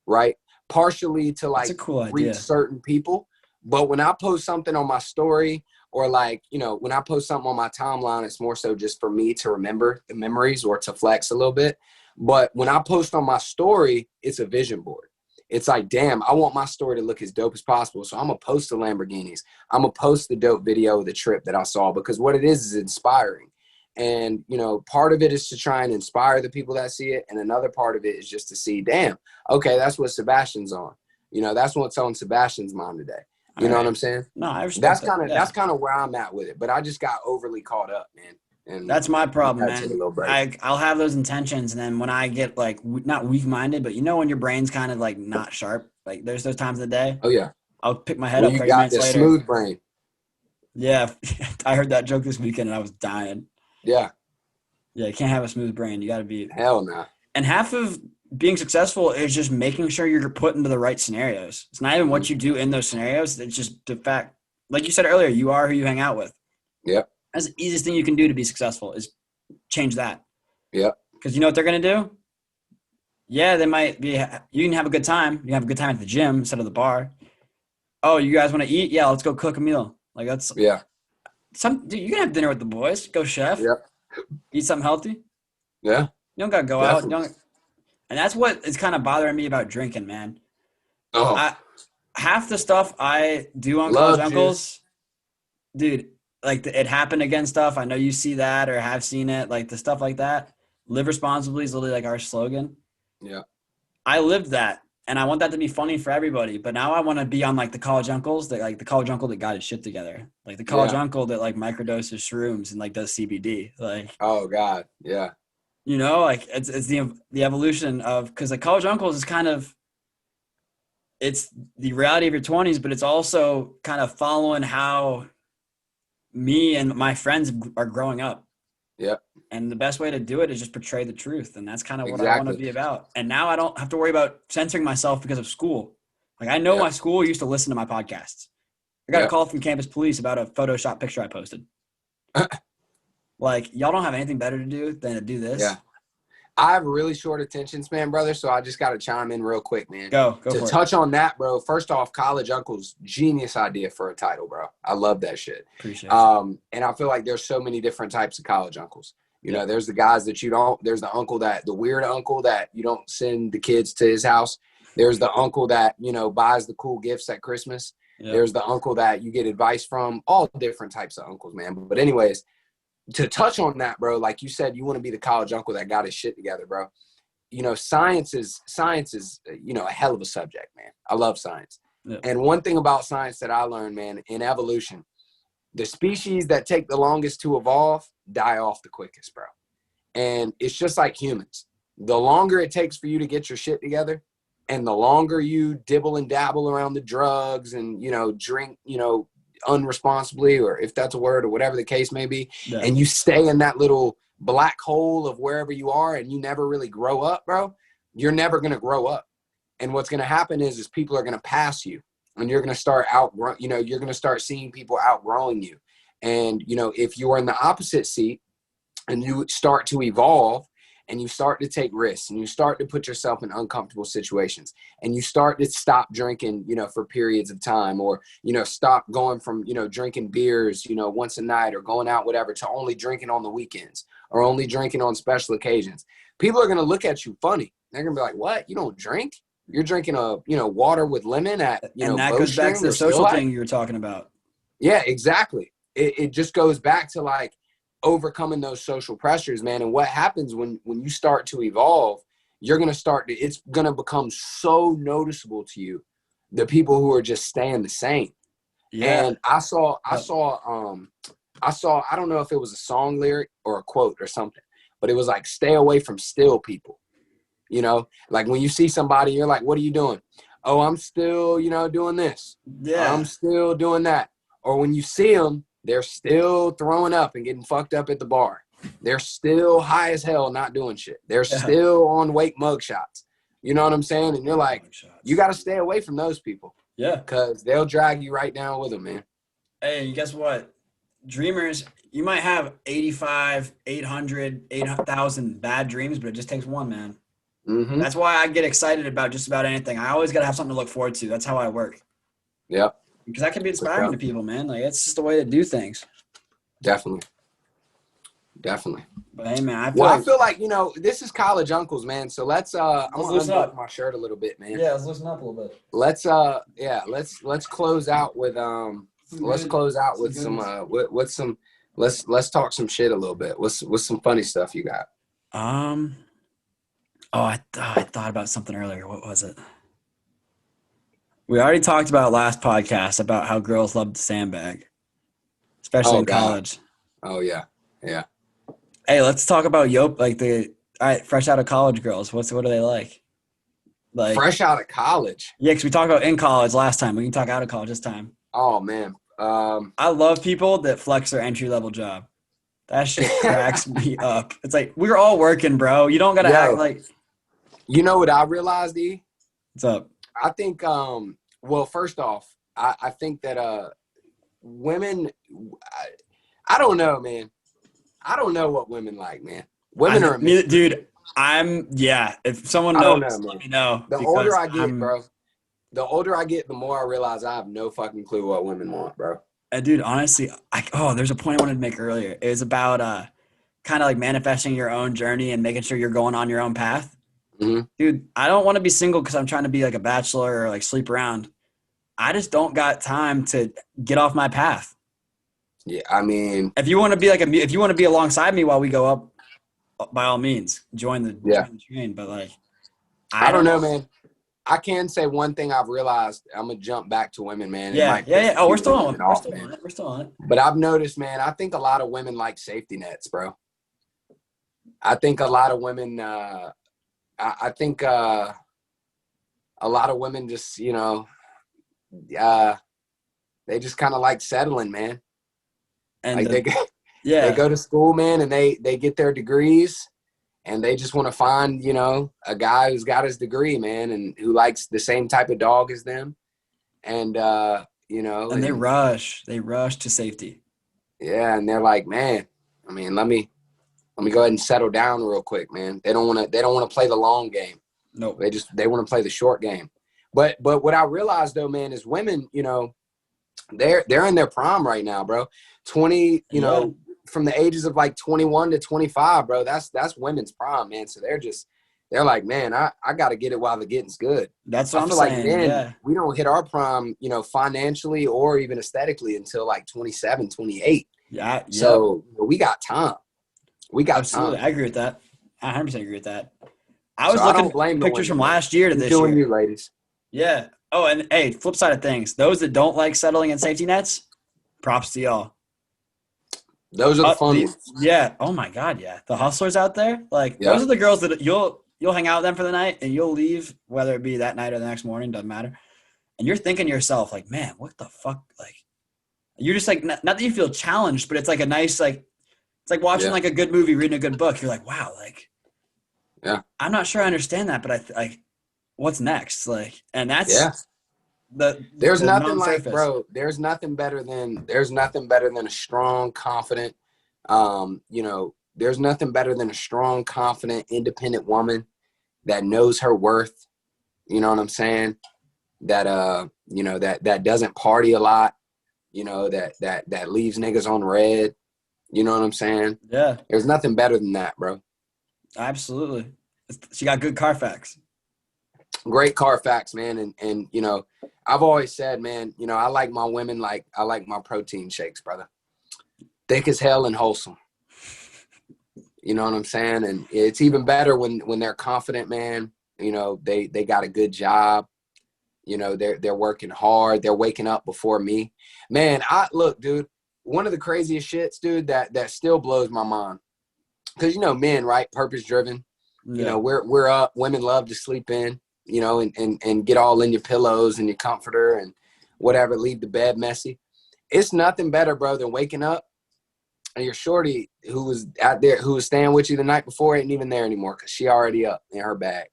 right? partially to That's like a cool reach idea. certain people. But when I post something on my story, or like, you know, when I post something on my timeline, it's more so just for me to remember the memories or to flex a little bit. But when I post on my story, it's a vision board. It's like, damn, I want my story to look as dope as possible. So I'm going to post the Lamborghinis. I'm going to post the dope video of the trip that I saw, because what it is inspiring. And, you know, part of it is to try and inspire the people that see it. And another part of it is just to see, damn, okay, that's what Sebastian's on. You know, that's what's on Sebastian's mind today. You All know what right. I'm saying? No, I respect That's that. kind of Yeah. that's kind of where I'm at with it. But I just got overly caught up, man. And That's my problem, I had to take a man. little break. I'll have those intentions, and then when I get like not weak-minded, but you know when your brain's kind of like not sharp, like there's those times of the day, Oh yeah. I'll pick my head When up you 30 got minutes this later. smooth brain. Yeah, I heard that joke this weekend, and I was dying. Yeah. Yeah, you can't have a smooth brain. You got to be. Hell no. And half of being successful is just making sure you're put into the right scenarios. It's not even what you do in those scenarios. It's just the fact, like you said earlier, you are who you hang out with. Yep. That's the easiest thing you can do to be successful is change that. Yep. Because you know what they're going to do? Yeah, they might be. You can have a good time. You can have a good time at the gym instead of the bar. Oh, you guys want to eat? Yeah, let's go cook a meal. Like that's Yeah. dude, you can have dinner with the boys. Go chef. Yep. Eat something healthy. Yeah. You don't gotta go out. You Definitely. don't, and that's what is kind of bothering me about drinking, man. Oh, I half the stuff I do on College love juice. Uncles, dude. Like it happened again stuff. I know you see that or have seen it. Like the stuff like that. Live responsibly is literally like our slogan. Yeah. I lived that, and I want that to be funny for everybody. But now I want to be on like the college uncles that like the college uncle that got his shit together, like the college Yeah. uncle that like microdoses shrooms and like does CBD. Like Oh God. Yeah. you know, like it's the evolution of because the college uncles is kind of it's the reality of your 20s, but it's also kind of following how me and my friends are growing up. Yep. And the best way to do it is just portray the truth. And that's kind of what I want to Exactly. be about. And now I don't have to worry about censoring myself because of school. Like I know my Yep. school used to listen to my podcasts. I got a Yep. call from campus police about a Photoshop picture I posted. Like y'all don't have anything better to do than to do this. Yeah. I have really short attention span, brother. So I just got to chime in real quick, man. Go To for it. touch on that, bro. First off, College Uncles, genius idea for a title, bro. I love that shit. Appreciate it. And I feel like there's so many different types of college uncles. You Yeah. know, there's the guys that you don't, there's the weird uncle that you don't send the kids to his house. There's the uncle that, you know, buys the cool gifts at Christmas. Yeah. There's the uncle that you get advice from, all different types of uncles, man. But anyways, to touch on that, bro, like you said, you want to be the college uncle that got his shit together, bro. You know, science is, you know, a hell of a subject, man. I love science. Yeah. And one thing about science that I learned, man, in evolution, the species that take the longest to evolve die off the quickest, bro. And it's just like humans. The longer it takes for you to get your shit together and the longer you dibble and dabble around the drugs and, you know, drink, you know, unresponsibly, or if that's a word or whatever the case may be, Yeah. and you stay in that little black hole of wherever you are and you never really grow up, bro, you're never going to grow up. And what's going to happen is people are going to pass you and you're going to start you're going to start seeing people outgrowing you. And, you know, if you're in the opposite seat and you start to evolve and you start to take risks and you start to put yourself in uncomfortable situations and you start to stop drinking, you know, for periods of time, or, you know, stop going from, you know, drinking beers, you know, once a night or going out, whatever, to only drinking on the weekends or only drinking on special occasions. People are going to look at you funny. They're going to be like, what? You don't drink? You're drinking water with lemon at, and that goes back to the social thing you were talking about. Yeah, exactly. It just goes back to like overcoming those social pressures, man. And what happens when you start to evolve, it's going to become so noticeable to you, the people who are just staying the same. Yeah. And I saw, I don't know if it was a song lyric or a quote or something, but it was like, stay away from still people. You know, like when you see somebody, you're like, what are you doing? Oh, I'm still, you know, doing this. Yeah. I'm still doing that. Or when you see them, they're still throwing up and getting fucked up at the bar. They're still high as hell, not doing shit. They're still on wake mug shots. You know what I'm saying? And you're like, you got to stay away from those people. Yeah. Because they'll drag you right down with them, man. Hey, guess what? Dreamers, you might have 85, 800, 8,000 bad dreams, but it just takes one, man. Mm-hmm. That's why I get excited about just about anything. I always got to have something to look forward to. That's how I work. Yep. Because that can be For inspiring sure. to people, man. Like, it's just the way to do things. Definitely. Definitely. But hey, man, I feel Well, I like feel like, this is college uncles, man. So let's I'm let's gonna loosen unbuckle up. my shirt a little bit, man. Yeah, let's loosen up a little bit. Let's close out with Some some let's talk some shit a little bit. What's some funny stuff you got? I thought about something earlier. What was it? We already talked about last podcast about how girls love to sandbag, especially Oh in God. college. Oh yeah. Yeah. Hey, let's talk about all right, fresh out of college girls. What are they like? Like, Fresh out of college. yeah, because we talked about in college last time. We can talk out of college this time. Oh man. I love people that flex their entry level job. That shit cracks me up. It's like, we're all working, bro. You don't gotta act Yo, like you know what I realized, E? what's up. I think well, first off, I think that women I don't know, man. I don't know what women like, man. Women are a mystery. Dude, if someone I don't knows, know, let man. me know The older because I get, bro, the older I get, the more I realize I have no fucking clue what women want, bro. dude, honestly, there's a point I wanted to make earlier. It was about kind of like manifesting your own journey and making sure you're going on your own path. Mm-hmm. Dude, I don't want to be single because I'm trying to be like a bachelor or like sleep around. I just don't got time to get off my path. Yeah, I mean, If you want to be if you want to be alongside me while we go up, by all means, join the train. But like, I don't know, man. I can say one thing I've realized. I'm gonna jump back to women, man. It might piss Oh, a we're few still on. women off, man. We're still on it. But I've noticed, man. I think a lot of women like safety nets, bro. I think a lot of women. I think a lot of women just, they just kind of like settling, man. And Like they go to school, man, and they get their degrees, and they just want to find, a guy who's got his degree, man, and who likes the same type of dog as them, and and they rush to safety. Yeah, and they're like, man, I mean, let me go ahead and settle down real quick, man. They don't want to play the long game. Nope. They want to play the short game. But what I realized though, man, is women, they're in their prime right now, bro. 20, from the ages of like 21 to 25, bro. That's women's prime, man. So they're like, man, I got to get it while the getting's good. That's what I I'm feel saying. like men, yeah. we don't hit our prime, financially or even aesthetically until like 27, 28. Yeah. So we got time. We got Absolutely. time. I agree with that. I 100% agree with that. I was So looking don't blame at the pictures women, from man. last year to Keep this doing year. you, ladies. Yeah. Oh, and hey, flip side of things. Those that don't like settling in safety nets, props to y'all. Those are the fun ones. Yeah. Oh my God. Yeah. The hustlers out there, like Yeah. those are the girls that you'll hang out with them for the night and you'll leave, whether it be that night or the next morning, doesn't matter. And you're thinking to yourself, like, man, what the fuck? Like, you're just like, not that you feel challenged, but it's like a nice, like, it's like watching like a good movie, reading a good book. You're like, wow, like, yeah, I'm not sure I understand that, but like, what's next? Like, and that's there's the nothing like, non-surface. bro, there's nothing better than a strong, confident, there's nothing better than a strong, confident, independent woman that knows her worth. You know what I'm saying? That, that doesn't party a lot, that leaves niggas on red. You know what I'm saying? Yeah, There's nothing better than that, bro. absolutely. She got good Carfax. Great Carfax, man. And I've always said, man, I like my women like I like my protein shakes, brother. Thick as hell and wholesome. You know what I'm saying? And it's even better when they're confident, man. They got a good job. They're working hard. They're waking up before me. Man, look, dude, one of the craziest shits, dude, that still blows my mind. Because men, right? Purpose driven. Yeah. We're up. Women love to sleep in, and get all in your pillows and your comforter and whatever, leave the bed messy. It's nothing better, bro, than waking up and your shorty who was out there, who was staying with you the night before, ain't even there anymore because she already up in her bag.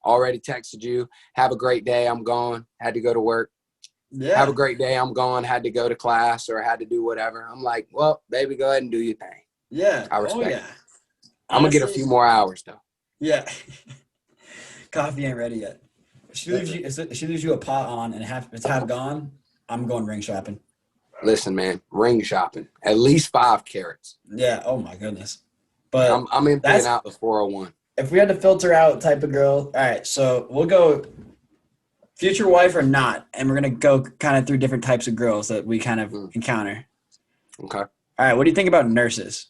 Already texted you, have a great day, I'm gone, had to go to work. Yeah. Have a great day, I'm gone, had to go to class or had to do whatever. I'm like, well, baby, go ahead and do your thing. Yeah. I respect Oh, yeah. it. I'm going to get a few more hours, though. Yeah. Coffee ain't ready yet. She leaves you a pot on and it's half gone. I'm going ring shopping. Listen, man, ring shopping. At least 5 carats. Yeah. Oh my goodness. But I'm emptying that's out the 401. if we had to filter out type of girl. All right. So we'll go future wife or not, and we're gonna go kind of through different types of girls that we kind of encounter. Okay. All right. What do you think about nurses?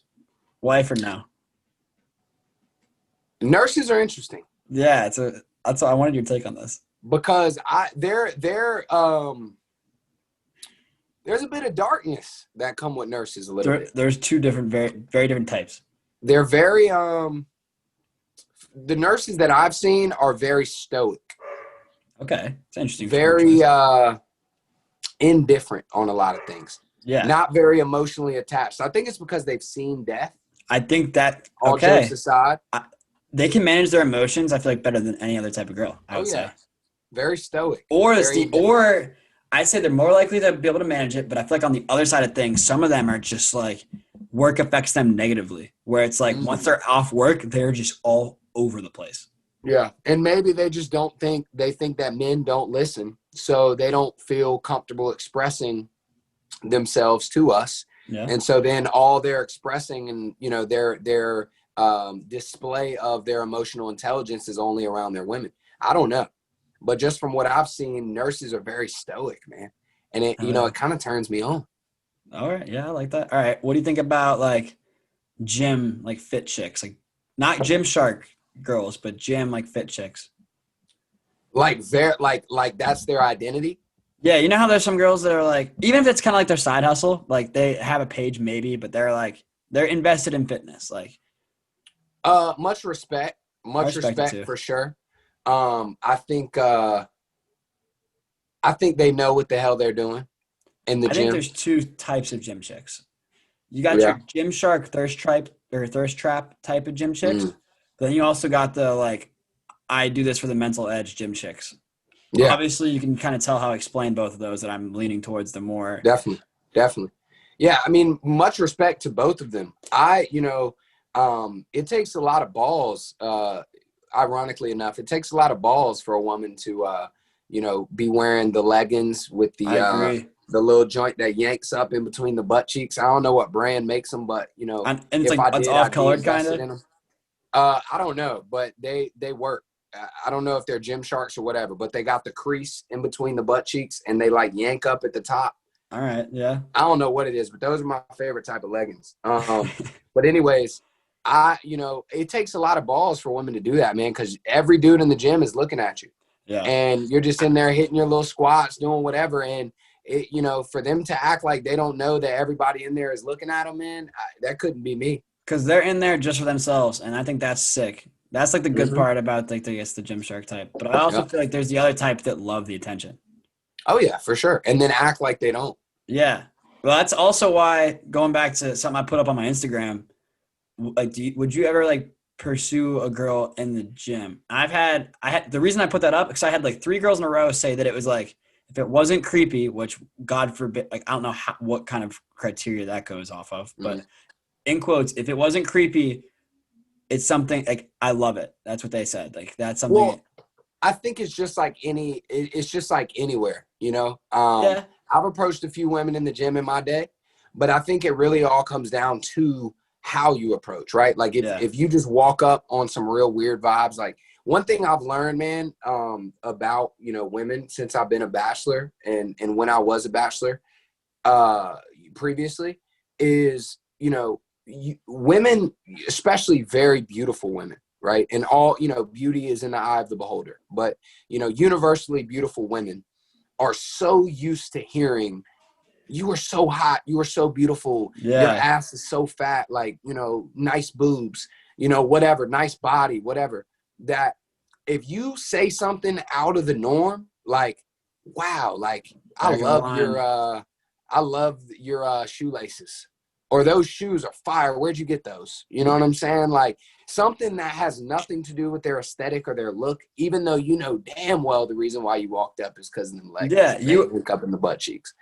Wife or no? Nurses are interesting. Yeah. That's I wanted your take on this. Because there's a bit of darkness that come with nurses a little bit. There's two different, very, very different types. They're very the nurses that I've seen are very stoic. Okay, it's interesting. Very indifferent on a lot of things. Yeah. Not very emotionally attached. I think it's because they've seen death. I think that all jokes aside, they can manage their emotions. I feel like better than any other type of girl. I would say. Very stoic. Or I'd say they're more likely to be able to manage it. But I feel like on the other side of things, some of them are just like work affects them negatively. Where it's like once they're off work, they're just all over the place. Yeah, and maybe they just think that men don't listen, so they don't feel comfortable expressing themselves to us. Yeah. And so then all they're expressing and, you know, their display of their emotional intelligence is only around their women. I don't know. But just from what I've seen, nurses are very stoic, man. And it, you know, it kind of turns me on. All right. Yeah, I like that. All right. What do you think about like gym, like fit chicks? Like not Gymshark girls, but gym like fit chicks. Like that's their identity. Yeah, you know how there's some girls that are like, even if it's kind of like their side hustle, like they have a page maybe, but they're invested in fitness. Like, much respect for sure. I think they know what the hell they're doing in the gym. I think there's two types of gym chicks. You got your Gymshark thirst trap type of gym chicks. Then you also got the like, I do this for the mental edge gym chicks. Yeah. Obviously, you can kind of tell how I explain both of those that I'm leaning towards the more. Definitely. Yeah, I mean, much respect to both of them. It takes a lot of balls. Ironically enough, it takes a lot of balls for a woman to, be wearing the leggings with the little joint that yanks up in between the butt cheeks. I don't know what brand makes them, but and it's like it's off-colored kind of. I don't know, but they work. I don't know if they're Gymsharks or whatever, but they got the crease in between the butt cheeks and they like yank up at the top. All right, yeah. I don't know what it is, but those are my favorite type of leggings. But anyways, it takes a lot of balls for women to do that, man, because every dude in the gym is looking at you. Yeah. And you're just in there hitting your little squats, doing whatever. And, for them to act like they don't know that everybody in there is looking at them, man, that couldn't be me. Because they're in there just for themselves, and I think that's sick. That's like the good part about like the Gymshark type. But I also feel like there's the other type that love the attention. Oh yeah, for sure. And then act like they don't. Yeah. Well, that's also why, going back to something I put up on my Instagram, like would you ever like pursue a girl in the gym? I had the reason I put that up because I had like 3 girls in a row say that it was like, if it wasn't creepy, which God forbid, like I don't know what kind of criteria that goes off of, but in quotes, if it wasn't creepy, it's something like I love it. That's what they said. Like that's something. Well, I think it's just like it's just like anywhere, Yeah. I've approached a few women in the gym in my day, but I think it really all comes down to how you approach, right? Like if you just walk up on some real weird vibes, like one thing I've learned, man, about, women since I've been a bachelor and when I was a bachelor, previously is, women, especially very beautiful women, right? And all, beauty is in the eye of the beholder, but, universally beautiful women are so used to hearing, you are so hot, you are so beautiful, your ass is so fat, like, nice boobs, whatever, nice body, whatever, that if you say something out of the norm, like, wow, like, I love your shoelaces. Or those shoes are fire. Where'd you get those? You know what I'm saying? Like something that has nothing to do with their aesthetic or their look, even though you know damn well the reason why you walked up is because of them legs. Yeah, you hook up in the butt cheeks.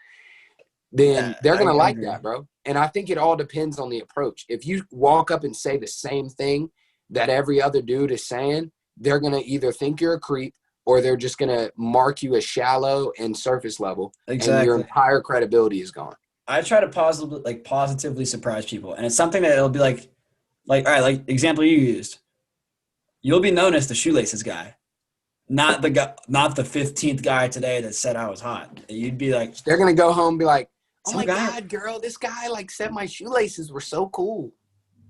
Then they're gonna like that, bro. And I think it all depends on the approach. If you walk up and say the same thing that every other dude is saying, they're going to either think you're a creep or they're just going to mark you as shallow and surface level. And your Exactly. entire credibility is gone. I try to positively surprise people, and it's something that it'll be all right, like example you used. You'll be known as the shoelaces guy, not the guy, not the 15th guy today that said I was hot. You'd be like, They're going to go home and be like, oh some my guy. God, girl, this guy like said my shoelaces were so cool.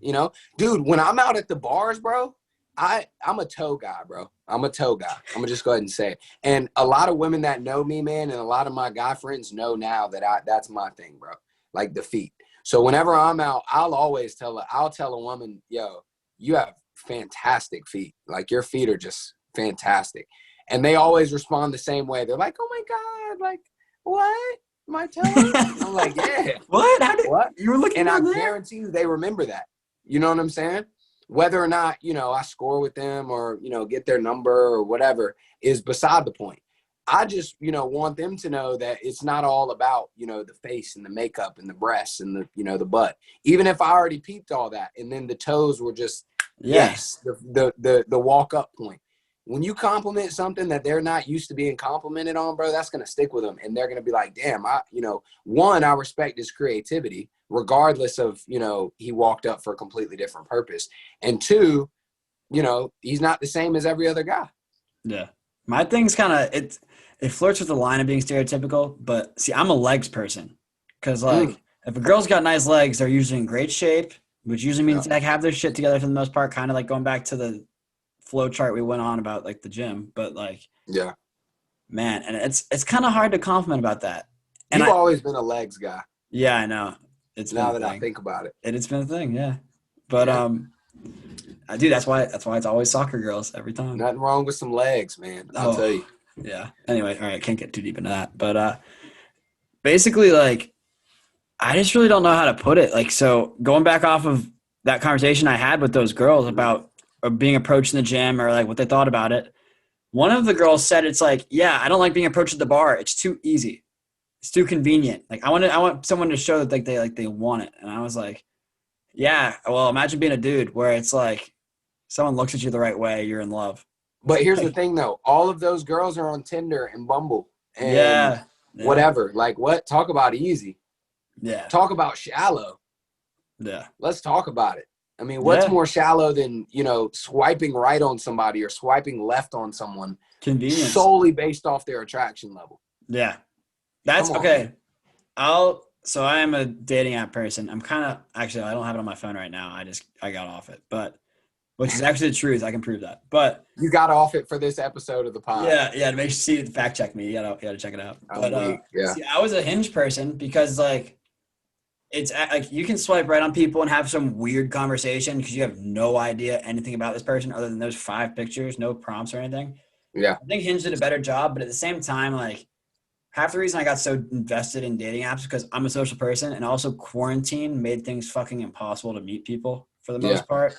You know, dude, when I'm out at the bars, bro, I'm a toe guy, bro. I'm a toe guy. I'm gonna just go ahead and say it. And a lot of women that know me, man, and a lot of my guy friends know now that that's my thing, bro. Like the feet. So whenever I'm out, I'll tell a woman, yo, you have fantastic feet. Like your feet are just fantastic. And they always respond the same way. They're like, oh my God, like, what? My toes? I'm like, yeah. What? How did What? you were looking And I down there? guarantee you they remember that. You know what I'm saying? Whether or not, you know, I score with them or, you know, get their number or whatever is beside the point. I just, you know, want them to know that it's not all about, you know, the face and the makeup and the breasts and the, you know, the butt. Even if I already peeped all that and then the toes were just, yes, the walk up point. When you compliment something that they're not used to being complimented on, bro, that's going to stick with them. And they're going to be like, damn, I respect his creativity, regardless of, you know, he walked up for a completely different purpose. And two, you know, he's not the same as every other guy. Yeah. My thing's kind of, it flirts with the line of being stereotypical, but see, I'm a legs person. Because, like, if a girl's got nice legs, they're usually in great shape, which usually means they have their shit together for the most part, kind of like going back to the flow chart we went on about like the gym, but like, yeah, man, and it's kind of hard to compliment about that. And you've always been a legs guy. Yeah, I know. It's now been that I think about it, it's been a thing, yeah. But dude, that's why it's always soccer girls every time. Nothing wrong with some legs, man. I'll tell you. Yeah. Anyway, all right, can't get too deep into that, but basically, like, I just really don't know how to put it. Like, so going back off of that conversation I had with those girls about being approached in the gym or like what they thought about it. One of the girls said, it's like, yeah, I don't like being approached at the bar. It's too easy. It's too convenient. Like I want someone to show that they want it. And I was like, yeah, well, imagine being a dude where it's like someone looks at you the right way, you're in love. But here's the thing though. All of those girls are on Tinder and Bumble and whatever. Like what? Talk about easy. Yeah. Talk about shallow. Yeah. Let's talk about it. I mean, what's more shallow than, you know, swiping right on somebody or swiping left on someone? Convenience. Solely based off their attraction level. Yeah. That's okay. So I am a dating app person. I'm kind of, actually, I don't have it on my phone right now. I got off it, but which is actually the truth. I can prove that. But you got off it for this episode of the pod. Yeah. To make sure you fact check me. You gotta check it out. But see, I was a Hinge person because like, it's like you can swipe right on people and have some weird conversation because you have no idea anything about this person other than those 5 pictures, no prompts or anything. Yeah. I think Hinge did a better job, but at the same time, like half the reason I got so invested in dating apps because I'm a social person and also quarantine made things fucking impossible to meet people for the most part.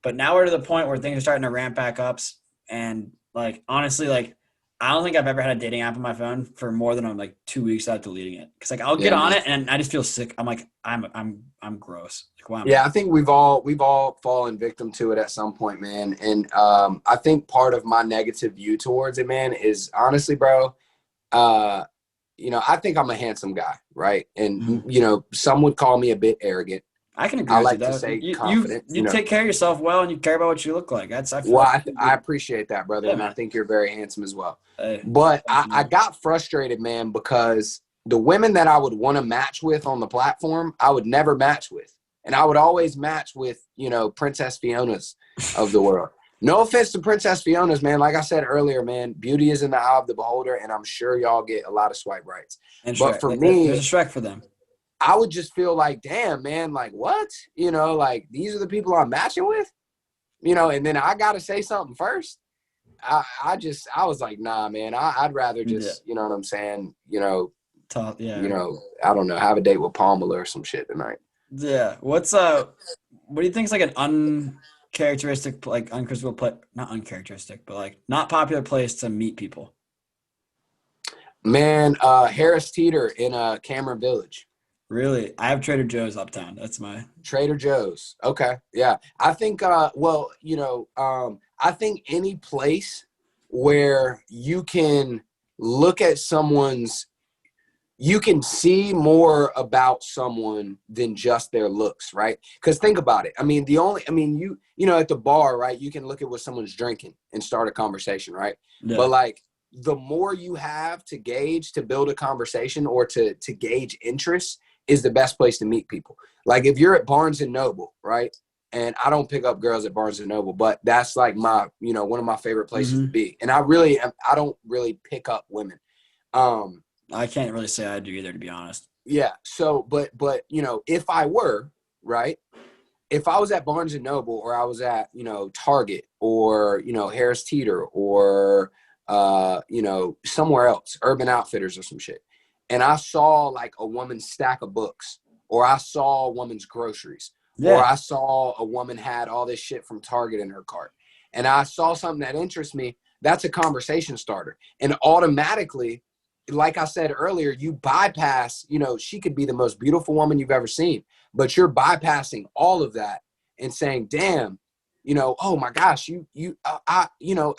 But now we're to the point where things are starting to ramp back up. And like, honestly, like, I don't think I've ever had a dating app on my phone for more than like 2 weeks without deleting it. Cause like I'll get on it and I just feel sick. I'm like, I'm gross. Like, wow. Yeah, I think we've all fallen victim to it at some point, man. And I think part of my negative view towards it, man, is honestly, bro, you know, I think I'm a handsome guy, right? And you know, some would call me a bit arrogant. I can agree. I with like you, to say confident. You take care of yourself well, and you care about what you look like. I appreciate that, brother, and I think you're very handsome as well. But I got frustrated, man, because the women that I would want to match with on the platform, I would never match with, and I would always match with, you know, Princess Fiona's of the world. No offense to Princess Fiona's, man. Like I said earlier, man, beauty is in the eye of the beholder, and I'm sure y'all get a lot of swipe rights. But for me, there's a Shrek for them. I would just feel like, damn, man, like what? You know, like these are the people I'm matching with, you know, and then I got to say something first. I was like, nah, man, I'd rather just, you know what I'm saying? You know, you know, I don't know, have a date with Pamela or some shit tonight. Yeah. What do you think is like an uncharacteristic, like not uncharacteristic, but like not popular place to meet people? Man, Harris Teeter in Cameron Village. Really? I have Trader Joe's uptown. That's my Trader Joe's. Okay. Yeah. I think, well, you know, I think any place where you can look at you can see more about someone than just their looks, right? Because think about it. I mean, you know, at the bar, right, you can look at what someone's drinking and start a conversation, right? Yeah. But like the more you have to gauge to build a conversation or to gauge interest is the best place to meet people. Like if you're at Barnes and Noble, right? And I don't pick up girls at Barnes and Noble, but that's like one of my favorite places to be. And I don't really pick up women. I can't really say I do either, to be honest. Yeah. So, but you know, if I were, right, if I was at Barnes and Noble or I was at, you know, Target or, you know, Harris Teeter or, you know, somewhere else, Urban Outfitters or some shit, and I saw like a woman's stack of books, or I saw a woman's groceries, or I saw a woman had all this shit from Target in her cart, and I saw something that interests me, that's a conversation starter. And automatically, like I said earlier, you bypass, you know, she could be the most beautiful woman you've ever seen, but you're bypassing all of that and saying, damn, you know, oh my gosh, I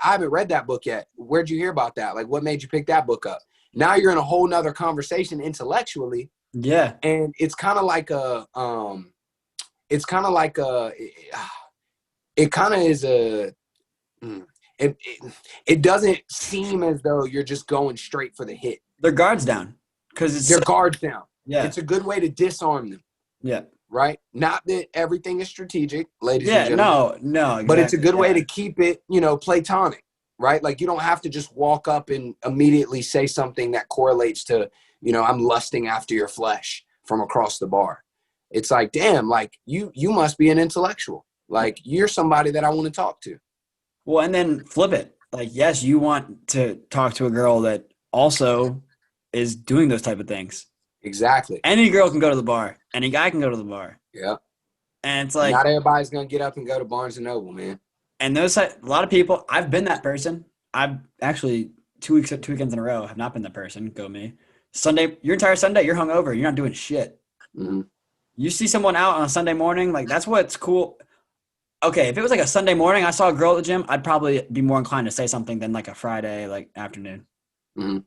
haven't read that book yet. Where'd you hear about that? Like, what made you pick that book up? Now you're in a whole nother conversation intellectually. Yeah. And it kind of is it doesn't seem as though you're just going straight for the hit. Their guards down. Because their guards down. Yeah. It's a good way to disarm them. Yeah. Right? Not that everything is strategic, ladies and gentlemen. No, exactly. But it's a good way to keep it, you know, platonic, right? Like you don't have to just walk up and immediately say something that correlates to, you know, I'm lusting after your flesh from across the bar. It's like, damn, like you must be an intellectual. Like you're somebody that I want to talk to. Well, and then flip it. Like, yes, you want to talk to a girl that also is doing those type of things. Exactly. Any girl can go to the bar. Any guy can go to the bar. Yeah. And it's like, not everybody's going to get up and go to Barnes and Noble, man. And a lot of people, I've been that person. I've actually 2 weekends in a row have not been that person. Go me. Sunday, your entire Sunday, you're hungover. You're not doing shit. Mm-hmm. You see someone out on a Sunday morning, like that's what's cool. Okay, if it was like a Sunday morning, I saw a girl at the gym, I'd probably be more inclined to say something than like a Friday like afternoon. Mm-hmm.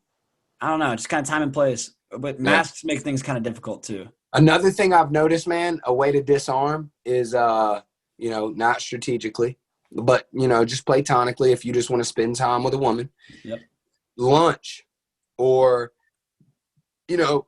I don't know, just kind of time and place. But masks make things kind of difficult too. Another thing I've noticed, man, a way to disarm is, you know, not strategically, but, you know, just platonically if you just want to spend time with a woman. Yep. Lunch or, you know,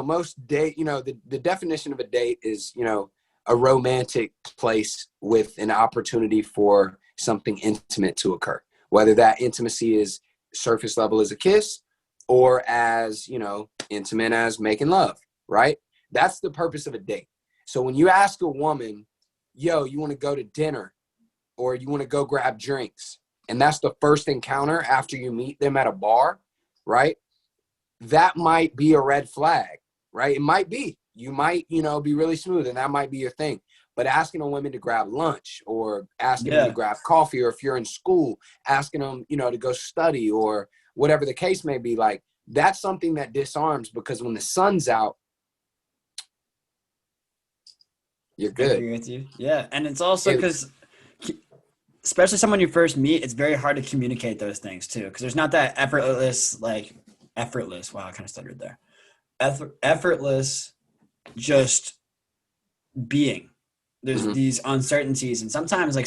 most date, you know, the definition of a date is, you know, a romantic place with an opportunity for something intimate to occur, whether that intimacy is surface level as a kiss or as, you know, intimate as making love, right? That's the purpose of a date. So when you ask a woman, yo, you want to go to dinner or you want to go grab drinks, and that's the first encounter after you meet them at a bar, right? That might be a red flag, right? It might be. You might, you know, be really smooth and that might be your thing. But asking a woman to grab lunch or asking them to grab coffee, or if you're in school, asking them, you know, to go study or whatever the case may be, like that's something that disarms, because when the sun's out, you're good. I agree with you. Yeah. And it's also because, especially someone you first meet, it's very hard to communicate those things too. Because there's not that effortless. Wow, I kind of stuttered there. Effortless, just being. There's these uncertainties, and sometimes like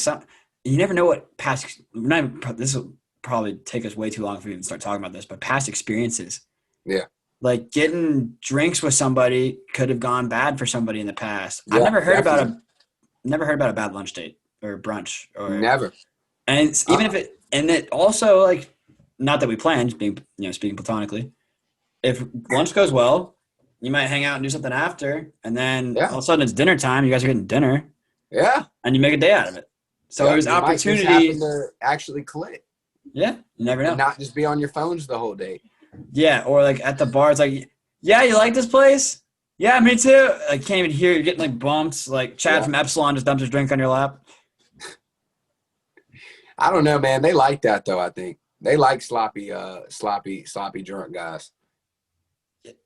you never know what past. This will probably take us way too long if we even start talking about this, but past experiences. Yeah. Like getting drinks with somebody could have gone bad for somebody in the past. Yeah, I've never heard about a bad lunch date or brunch or never. And it's even if it also like, not that we planned, speaking platonically, if lunch goes well, you might hang out and do something after, and then all of a sudden it's dinner time. You guys are getting dinner. Yeah. And you make a day out of it. So it was opportunity. Might just happen to actually click. Yeah. You never know. And not just be on your phones the whole day. Yeah. Or like at the bar, it's like, yeah, you like this place? Yeah, me too. I can't even hear. You're getting like bumps. Like Chad from Epsilon just dumps his drink on your lap. I don't know, man. They like that though. I think they like sloppy drunk guys.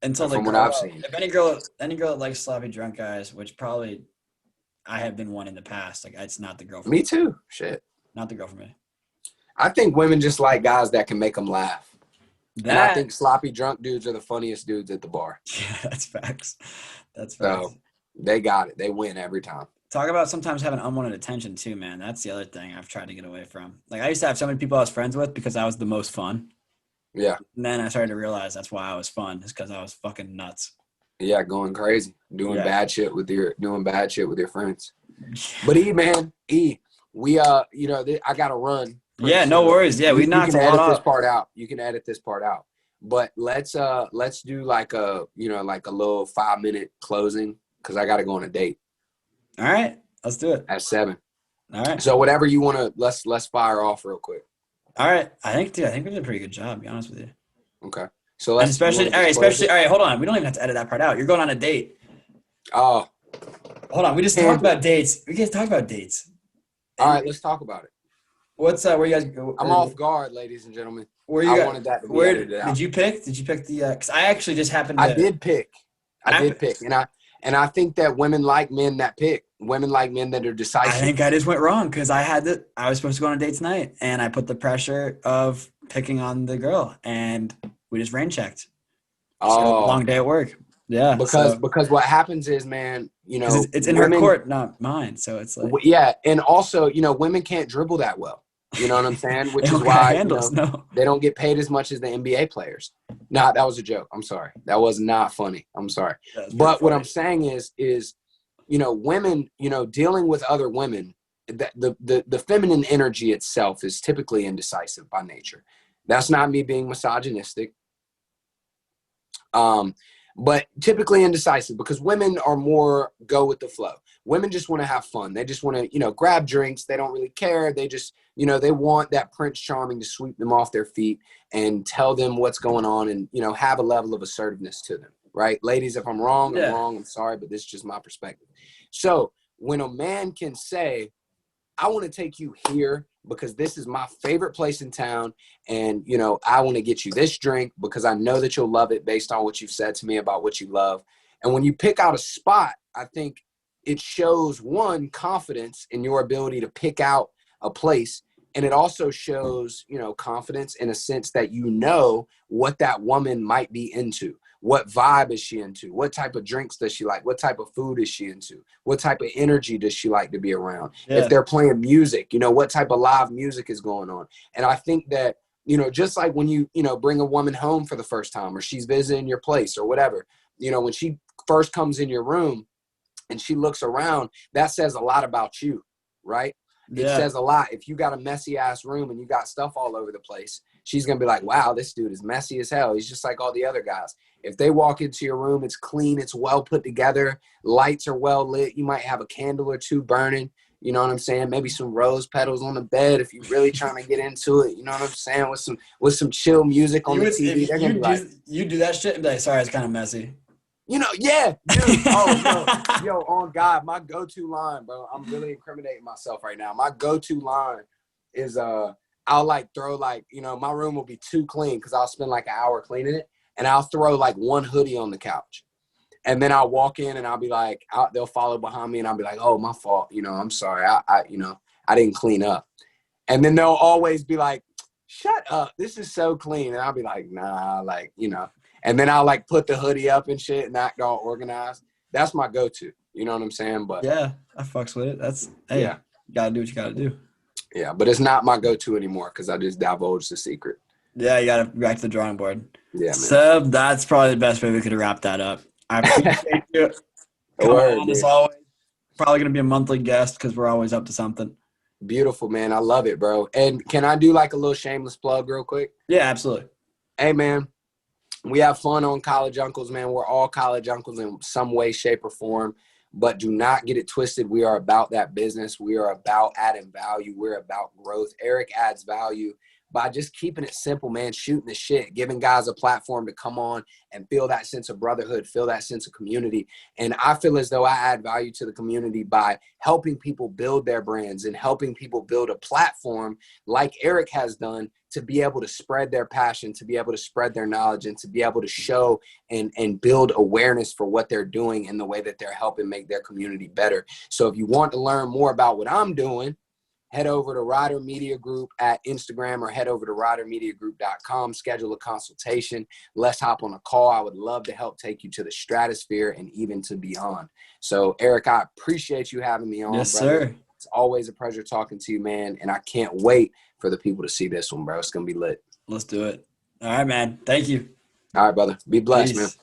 Until from what I've seen. If any girl that likes sloppy drunk guys, which probably I have been one in the past, like it's not the girl for me. Me too. Shit. Not the girl for me. I think women just like guys that can make them laugh. And I think That sloppy drunk dudes are the funniest dudes at the bar. yeah, that's facts. That's facts. So they got it. They win every time. Talk about sometimes having unwanted attention too, man. That's the other thing I've tried to get away from. Like I used to have so many people I was friends with because I was the most fun. Yeah. And then I started to realize that's why I was fun, is because I was fucking nuts. Yeah, going crazy. Doing Yeah. bad shit with your friends. But man, we I gotta run pretty Yeah, no soon. worries. Yeah, we You knocked can a lot edit this off. part out. You can edit this part out. But let's do like a like a little 5-minute closing because I gotta go on a date All right, let's do it. at 7. All right. So whatever you wanna let's fire off real quick. All right. I think we did a pretty good job, to be honest with you. Okay. So And you wanna just close it? all right, hold on. We don't even have to edit that part out. You're going on a date. Oh, Hold on. We just talked about dates. We can't talk about dates. all right, let's talk about it. What's where you guys go? I'm off guard, ladies and gentlemen. Where you I got, wanted that to be where edited out. did you pick? Did you pick the cuz I actually just happened to I did pick. And I think that women like men that pick. Women like men that are I decisive. think I just went wrong because I was supposed to go on a date tonight and I put the pressure of picking on the girl and we just rain checked. Oh, Long day at work. Yeah. because what happens is, man, it's in her court, not mine. So it's like yeah, and also, women can't dribble that well. You know what I'm saying? Which they is don't got why handles, no. they don't get paid as much as the NBA players. Nah, that was a joke. I'm sorry. That was not funny. I'm sorry. But what I'm saying is women, dealing with other women, the feminine energy itself is typically indecisive by nature. That's not me being misogynistic. But typically indecisive because women are more go with the flow. Women just want to have fun. They just want to, grab drinks. They don't really care. They just, they want that Prince Charming to sweep them off their feet and tell them what's going on and, have a level of assertiveness to them. Right? Ladies, if I'm wrong, I'm wrong. I'm sorry, but this is just my perspective. So when a man can say, I want to take you here because this is my favorite place in town. And, I want to get you this drink because I know that you'll love it based on what you've said to me about what you love. And when you pick out a spot, I think it shows, one, confidence in your ability to pick out a place. And it also shows, confidence in a sense that what that woman might be into. What vibe is she into? What type of drinks does she like? What type of food is she into? What type of energy does she like to be around? Yeah. If they're playing music, what type of live music is going on? And I think that, just like when you, bring a woman home for the first time or she's visiting your place or whatever, when she first comes in your room and she looks around, that says a lot about you, right? It says a lot. If you got a messy ass room and you got stuff all over the place, she's going to be like, wow, this dude is messy as hell. He's just like all the other guys. If they walk into your room, it's clean, it's well put together, lights are well lit. You might have a candle or two burning. You know what I'm saying? Maybe some rose petals on the bed if you're really trying to get into it. You know what I'm saying? With some chill music on the TV. They're gonna be like, you do that shit and be like, sorry, it's kind of messy. Yeah, dude. Oh, no. Yo, on God, my go-to line, bro. I'm really incriminating myself right now. My go-to line is I'll throw my room will be too clean because I'll spend an hour cleaning it, and I'll throw one hoodie on the couch. And then I'll walk in and I'll be like, they'll follow behind me and I'll be like, oh, my fault. I'm sorry. I didn't clean up. And then they'll always be like, shut up. This is so clean. And I'll be like, nah, and then I'll put the hoodie up and shit and act all organized. That's my go-to. You know what I'm saying? But yeah, I fucks with it. You gotta do what you gotta do. Yeah, but it's not my go-to anymore because I just divulged the secret. Yeah, you gotta go back to the drawing board. Yeah, man. Seb, that's probably the best way we could wrap that up. I appreciate you coming on as always. Probably gonna be a monthly guest because we're always up to something. Beautiful, man. I love it, bro. And can I do a little shameless plug real quick? Yeah, absolutely. Hey, man. We have fun on College Uncles, man. We're all college uncles in some way, shape, or form. But do not get it twisted. We are about that business. We are about adding value. We're about growth. Eric adds value by just keeping it simple, man, shooting the shit, giving guys a platform to come on and feel that sense of brotherhood, feel that sense of community. And I feel as though I add value to the community by helping people build their brands and helping people build a platform like Eric has done to be able to spread their passion, to be able to spread their knowledge, and to be able to show and build awareness for what they're doing and the way that they're helping make their community better. So if you want to learn more about what I'm doing, head over to Ryder Media Group at Instagram or head over to rydermediagroup.com. Schedule a consultation. Let's hop on a call. I would love to help take you to the stratosphere and even to beyond. So, Eric, I appreciate you having me on, Yes, brother. sir. It's always a pleasure talking to you, man. And I can't wait for the people to see this one, bro. It's going to be lit. Let's do it. All right, man. Thank you. All right, brother. Be blessed, man. Peace.